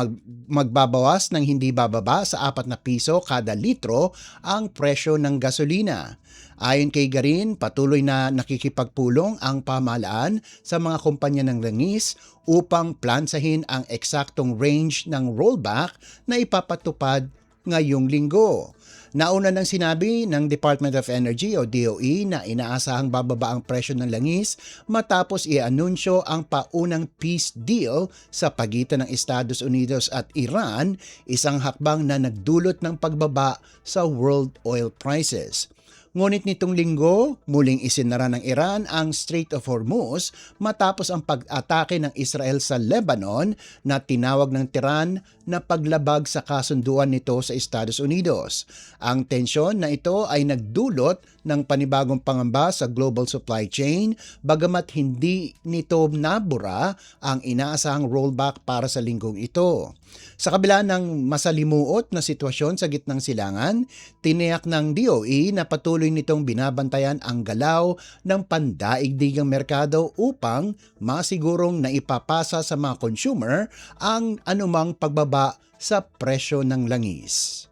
magbabawas ng hindi bababa sa 4 na piso kada litro ang presyo ng gasolina. Ayon kay Garin, patuloy na nakikipagpulong ang pamahalaan sa mga kumpanya ng langis upang plansahin ang eksaktong range ng rollback na ipapatupad ngayong linggo. Nauna nang sinabi ng Department of Energy o DOE na inaasahang bababa ang presyo ng langis matapos i-anunsyo ang paunang peace deal sa pagitan ng Estados Unidos at Iran, isang hakbang na nagdulot ng pagbaba sa world oil prices. Ngunit nitong linggo, muling isinara ng Iran ang Strait of Hormuz matapos ang pag-atake ng Israel sa Lebanon na tinawag ng Tehran na paglabag sa kasunduan nito sa Estados Unidos. Ang tensyon na ito ay nagdulot ng panibagong pangamba sa global supply chain bagamat hindi nito nabura ang inaasahang rollback para sa linggong ito. Sa kabila ng masalimuot na sitwasyon sa gitnang silangan, tiniyak ng DOE na patuloy nitong binabantayan ang galaw ng pandaigdigang merkado upang masigurong naipapasa sa mga consumer ang anumang pagbaba sa presyo ng langis.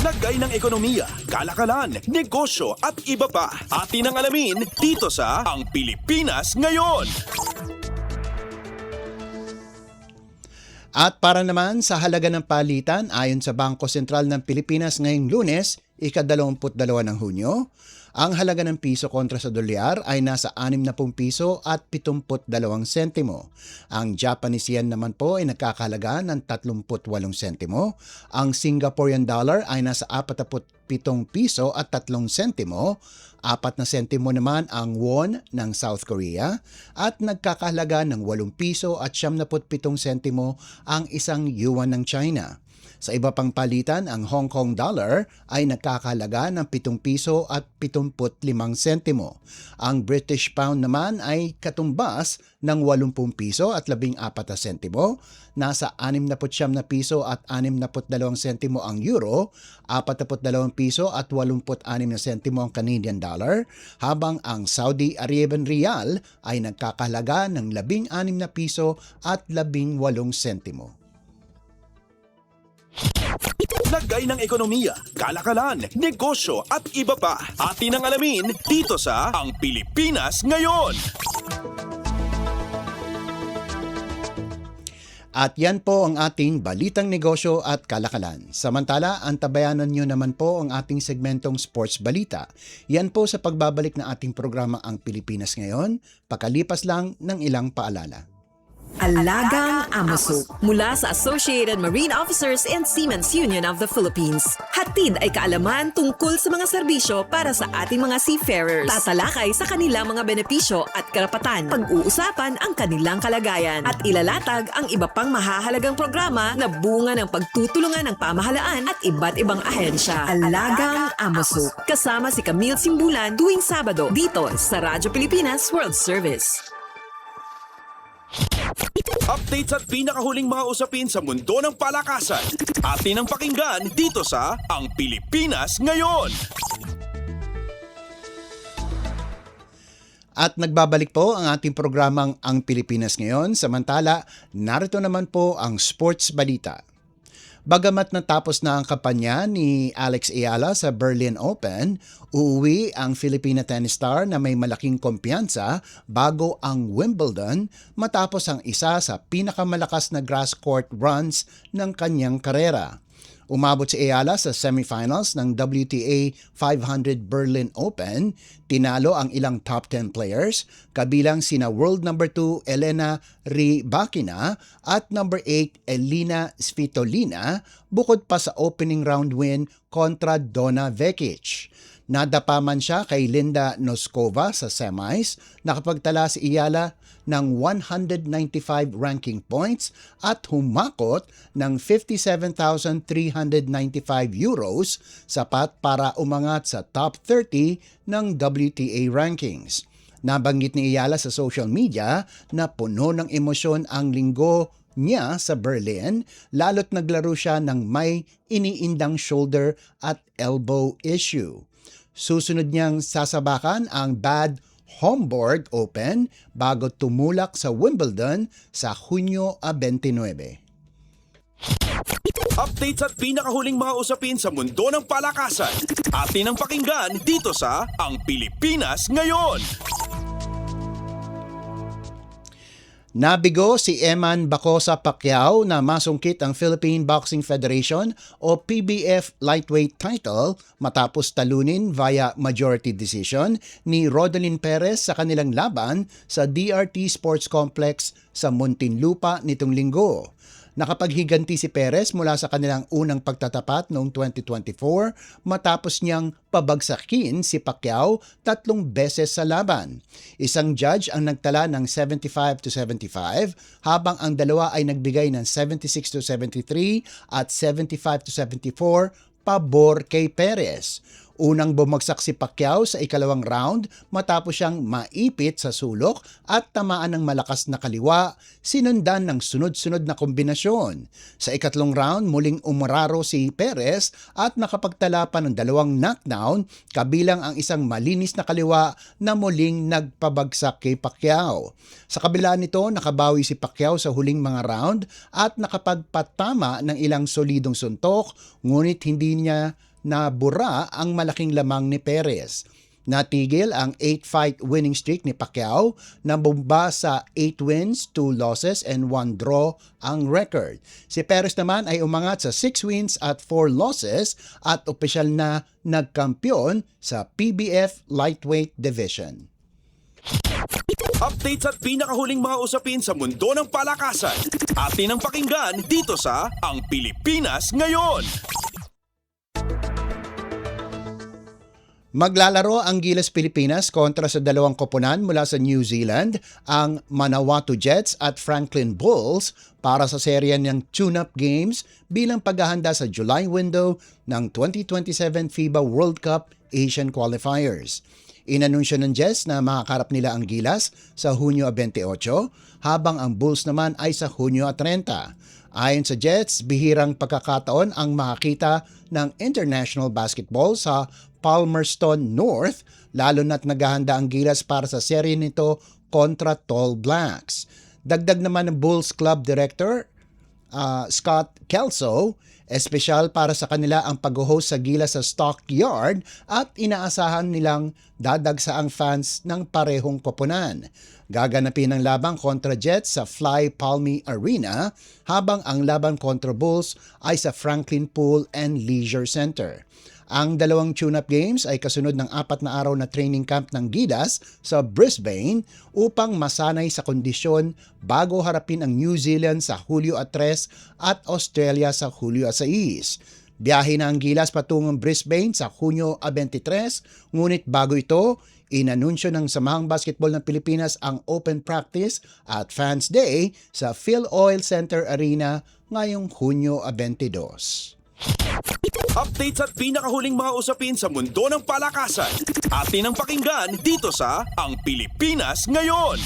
Lagay ng ekonomiya, kalakalan, negosyo at iba pa. Atin ang alamin dito sa Ang Pilipinas Ngayon. At para naman sa halaga ng palitan, ayon sa Bangko Sentral ng Pilipinas ngayong Lunes, ika-22 ng Hunyo, ang halaga ng piso kontra sa dolyar ay nasa 60 piso at 72 sentimo. Ang Japanese yen naman po ay nagkakahalaga ng 38 sentimo. Ang Singaporean dollar ay nasa 47 piso at 3 sentimo. 4 na sentimo naman ang won ng South Korea at nagkakahalaga ng 8 piso at 77 sentimo ang isang yuan ng China. Sa iba pang palitan, ang Hong Kong dollar ay nagkakahalaga ng 7 piso at 75 sentimo. Ang British pound naman ay katumbas ng 80 piso at 14 sentimo. Nasa 69 na piso at 62 sentimo ang euro, 42 piso at 86 na sentimo ang Canadian dollar, habang ang Saudi Arabian Riyal ay nagkakahalaga ng 16 na piso at 18 sentimo. Lagay ng ekonomiya, kalakalan, negosyo at iba pa. Atin ang alamin dito sa Ang Pilipinas Ngayon. At yan po ang ating balitang negosyo at kalakalan. Samantala, antabayanan nyo naman po ang ating segmentong Sports Balita. Yan po sa pagbabalik ng ating programa Ang Pilipinas Ngayon, pakalipas lang ng ilang paalala. Alagang Amoso mula sa Associated Marine Officers and Seamen's Union of the Philippines. Hatid ay kaalaman tungkol sa mga serbisyo para sa ating mga seafarers. Tatalakay sa kanilang mga benepisyo at karapatan. Pag-uusapan ang kanilang kalagayan at ilalatag ang iba pang mahahalagang programa na bunga ng pagtutulungan ng pamahalaan at iba't ibang ahensya. Alagang Amoso. Kasama si Camille Simbulan tuwing Sabado dito sa Radyo Pilipinas World Service. Updates at pinakahuling mga usapin sa mundo ng palakasan. Atin ang pakinggan dito sa Ang Pilipinas Ngayon. At nagbabalik po ang ating programang Ang Pilipinas Ngayon. Samantala, narito naman po ang Sports Balita. Bagamat natapos na ang kampanya ni Alex Ayala sa Berlin Open, uuwi ang Filipina tennis star na may malaking kumpiyansa bago ang Wimbledon matapos ang isa sa pinakamalakas na grass court runs ng kanyang karera. Umabot si Ayala sa semifinals ng WTA 500 Berlin Open, tinalo ang ilang top 10 players, kabilang sina world number 2 Elena Rybakina at number 8 Elina Svitolina, bukod pa sa opening round win kontra Donna Vekic. Nadapa man siya kay Linda Noskova sa semis, nakapagtala si Ayala ng 195 ranking points at humakot ng 57,395 euros, sapat para umangat sa top 30 ng WTA rankings. Nabanggit ni Ayala sa social media na puno ng emosyon ang linggo niya sa Berlin, lalo't naglaro siya ng may iniindang shoulder at elbow issue. Susunod niyang sasabakan ang Bad Homburg Open bago tumulak sa Wimbledon sa Hunyo 29. Updates at pinakahuling mga usapin sa mundo ng palakasan. Atin ang pakinggan dito sa Ang Pilipinas Ngayon. Nabigo si Eman Bacosa Pacquiao na masungkit ang Philippine Boxing Federation o PBF lightweight title matapos talunin via majority decision ni Rodolin Perez sa kanilang laban sa DRT Sports Complex sa Muntinlupa nitong linggo. Nakapaghiganti si Perez mula sa kanilang unang pagtatapat noong 2024 matapos niyang pabagsakin si Pacquiao 3 beses sa laban. Isang judge ang nagtala ng 75-75 habang ang dalawa ay nagbigay ng 76-73 at 75-74 pabor kay Perez. Unang bumagsak si Pacquiao sa ikalawang round matapos siyang maipit sa sulok at tamaan ng malakas na kaliwa, sinundan ng sunod-sunod na kombinasyon. Sa ikatlong round, muling umararo si Perez at nakapagtala pa ng 2 knockdown, kabilang ang isang malinis na kaliwa na muling nagpabagsak kay Pacquiao. Sa kabila nito, nakabawi si Pacquiao sa huling mga round at nakapagpatama ng ilang solidong suntok, ngunit hindi niya nabura ang malaking lamang ni Perez. Natigil ang 8-fight winning streak ni Pacquiao na bumaba sa 8 wins, 2 losses and 1 draw ang record. Si Perez naman ay umangat sa 6 wins at 4 losses at opisyal na nagkampiyon sa PBF lightweight division. Updates at pinakahuling mga usapin sa mundo ng palakasan. Atin ang pakinggan dito sa Ang Pilipinas Ngayon. Maglalaro ang Gilas Pilipinas kontra sa dalawang koponan mula sa New Zealand, ang Manawatu Jets at Franklin Bulls para sa serya ng tune-up games bilang paghahanda sa July window ng 2027 FIBA World Cup Asian Qualifiers. Inanunsyo ng Jets na makakarap nila ang Gilas sa Hunyo 28 habang ang Bulls naman ay sa Hunyo 30. Ayon sa Jets, bihirang pagkakataon ang makakita ng international basketball sa Palmerston North, lalo na't naghahanda ang Gilas para sa serye nito kontra Tall Blacks. Dagdag naman ng Bulls Club Director Scott Kelso, espesyal para sa kanila ang pag-host sa Gilas sa Stockyard at inaasahan nilang dadagsaang fans ng parehong koponan. Gaganapin ang labang kontra Jets sa Fly Palmy Arena habang ang laban kontra Bulls ay sa Franklin Pool and Leisure Center. Ang dalawang tune-up games ay kasunod ng 4 na araw na training camp ng Gilas sa Brisbane upang masanay sa kondisyon bago harapin ang New Zealand sa Hulyo 3 at Australia sa Hulyo 6. Biyahe na ang Gilas patungong Brisbane sa Hunyo 23, ngunit bago ito, inanunsyo ng Samahang Basketball ng Pilipinas ang open practice at Fans Day sa Phil Oil Center Arena ngayong Hunyo 22. Updates at pinakahuling mga usapin sa mundo ng palakasan. Atin ang pakinggan dito sa Ang Pilipinas Ngayon.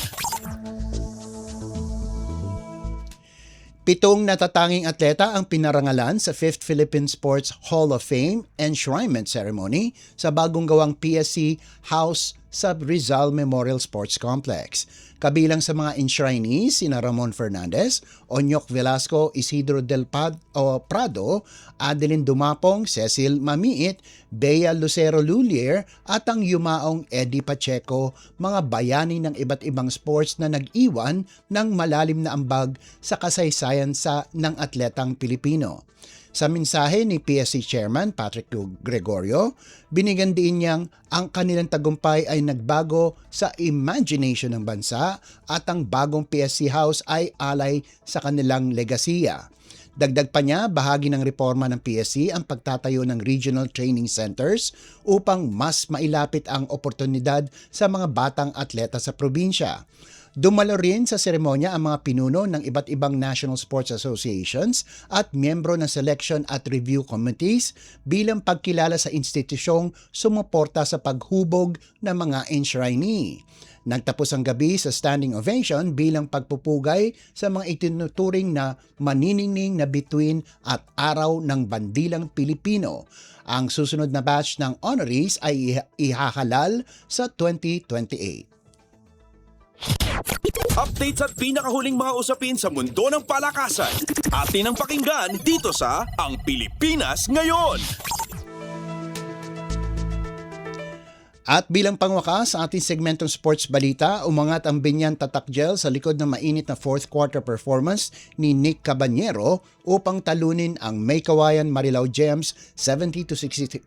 7 natatanging atleta ang pinarangalan sa 5th Philippine Sports Hall of Fame Enshrinement Ceremony sa bagong gawang PSC House sa Rizal Memorial Sports Complex. Kabilang sa mga enshrinees, sina Ramon Fernandez, Onyok Velasco, Isidro Del Prado, Adeline Dumapong, Cecil Mamiit, Bea Lucero Lulier at ang yumaong Eddie Pacheco, mga bayani ng iba't ibang sports na nag-iwan ng malalim na ambag sa kasaysayan ng atletang Pilipino. Sa mensahe ni PSC Chairman Patrick Gregorio, binigyan din niyang ang kanilang tagumpay ay nagbago sa imagination ng bansa at ang bagong PSC House ay alay sa kanilang legasiya. Dagdag pa niya, bahagi ng reforma ng PSC ang pagtatayo ng regional training centers upang mas mailapit ang oportunidad sa mga batang atleta sa probinsya. Dumalo rin sa seremonya ang mga pinuno ng iba't ibang national sports associations at miyembro ng selection at review committees bilang pagkilala sa institusyong sumuporta sa paghubog ng mga enshrinee. Nagtapos ang gabi sa standing ovation bilang pagpupugay sa mga itinuturing na maniningning na bituin at araw ng bandilang Pilipino. Ang susunod na batch ng honorees ay ihahalal sa 2028. Updates at pinakahuling mga usapin sa mundo ng palakasan. Atin ang pakinggan dito sa Ang Pilipinas Ngayon. At bilang pangwakas sa ating segmentong sports balita, umangat ang Binyan Tatak-Gel sa likod ng mainit na fourth quarter performance ni Nick Cabañero upang talunin ang May Kawayan Marilao Gems 70-64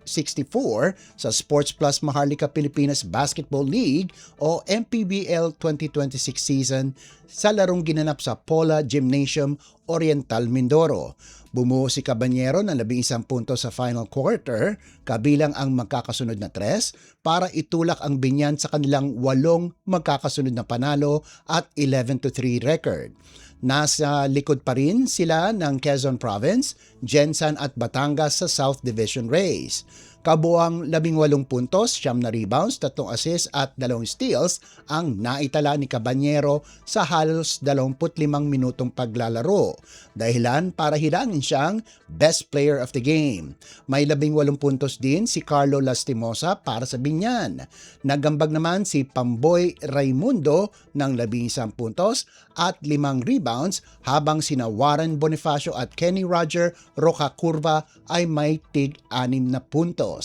sa Sports Plus Maharlika Pilipinas Basketball League o MPBL 2026 season sa larong ginanap sa Pola Gymnasium, Oriental, Mindoro. Bumuo si Cabañero ng 11 puntos sa final quarter, kabilang ang magkakasunod na 3 para itulak ang Binyan sa kanilang 8 magkakasunod na panalo at 11-3 record. Nasa likod pa rin sila ng Quezon Province, Gensan at Batangas sa South Division race. Kabuang 18 puntos, 9 na rebounds, 3 assists at 2 steals ang naitala ni Cabañero sa halos 25 minutong paglalaro. Dahilan para hilangin siyang Best Player of the Game. May 18 puntos din si Carlo Lastimosa para sa Binyan. Nagambag naman si Pamboy Raimundo ng 11 puntos at 5 rebounds habang sina Warren Bonifacio at Kenny Roger Roca Curva ay may tig-6 na puntos.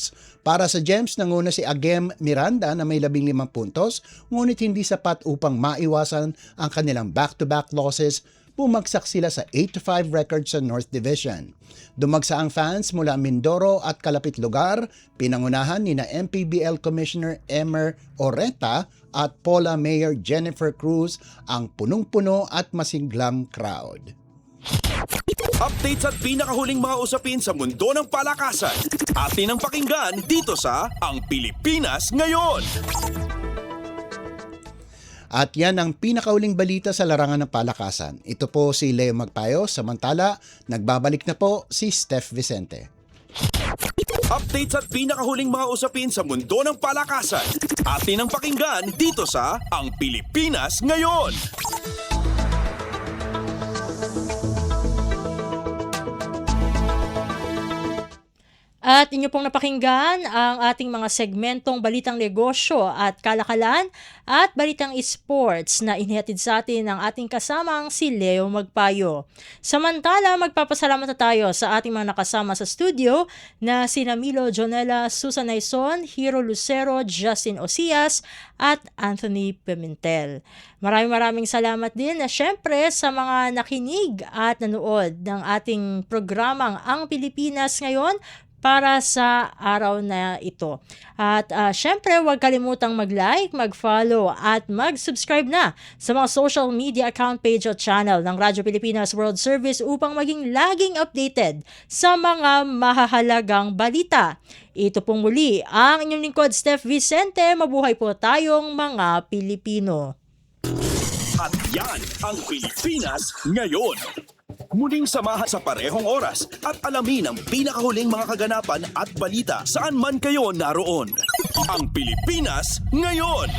Para sa Gems, nanguna si Agem Miranda na may 15 puntos, ngunit hindi sapat upang maiwasan ang kanilang back-to-back losses. Bumagsak sila sa 8-5 record sa North Division. Dumagsa ang fans mula Mindoro at kalapit lugar, pinangunahan ni na MPBL Commissioner Emer Oreta at Pola Mayor Jennifer Cruz ang punong-puno at masiglang crowd. Updates at pinakahuling mga usapin sa mundo ng palakasan. Atin ang pakinggan dito sa Ang Pilipinas Ngayon. At yan ang pinakauling balita sa larangan ng palakasan. Ito po si Leo Magpayo, samantala nagbabalik na po si Steph Vicente. Updates at pinakahuling mga usapin sa mundo ng palakasan. Atin ang pakinggan dito sa Ang Pilipinas Ngayon. At inyo pong napakinggan ang ating mga segmentong Balitang Negosyo at Kalakalan at Balitang Sports na inihatid sa atin ng ating kasamang si Leo Magpayo. Samantala, magpapasalamat na tayo sa ating mga nakasama sa studio na sina Milo Jonella, Susan Naison, Hiro Lucero, Justin Osias at Anthony Pimentel. Maraming salamat din na syempre sa mga nakinig at nanood ng ating programang Ang Pilipinas Ngayon para sa araw na ito. At syempre, huwag kalimutang mag-like, mag-follow at mag-subscribe na sa mga social media account page o channel ng Radyo Pilipinas World Service upang maging laging updated sa mga mahahalagang balita. Ito pong muli ang inyong lingkod, Steph Vicente. Mabuhay po tayong mga Pilipino. At yan ang Pilipinas Ngayon. Muling samahan sa parehong oras at alamin ang pinakahuling mga kaganapan at balita saan man kayo naroon. Ang Pilipinas Ngayon.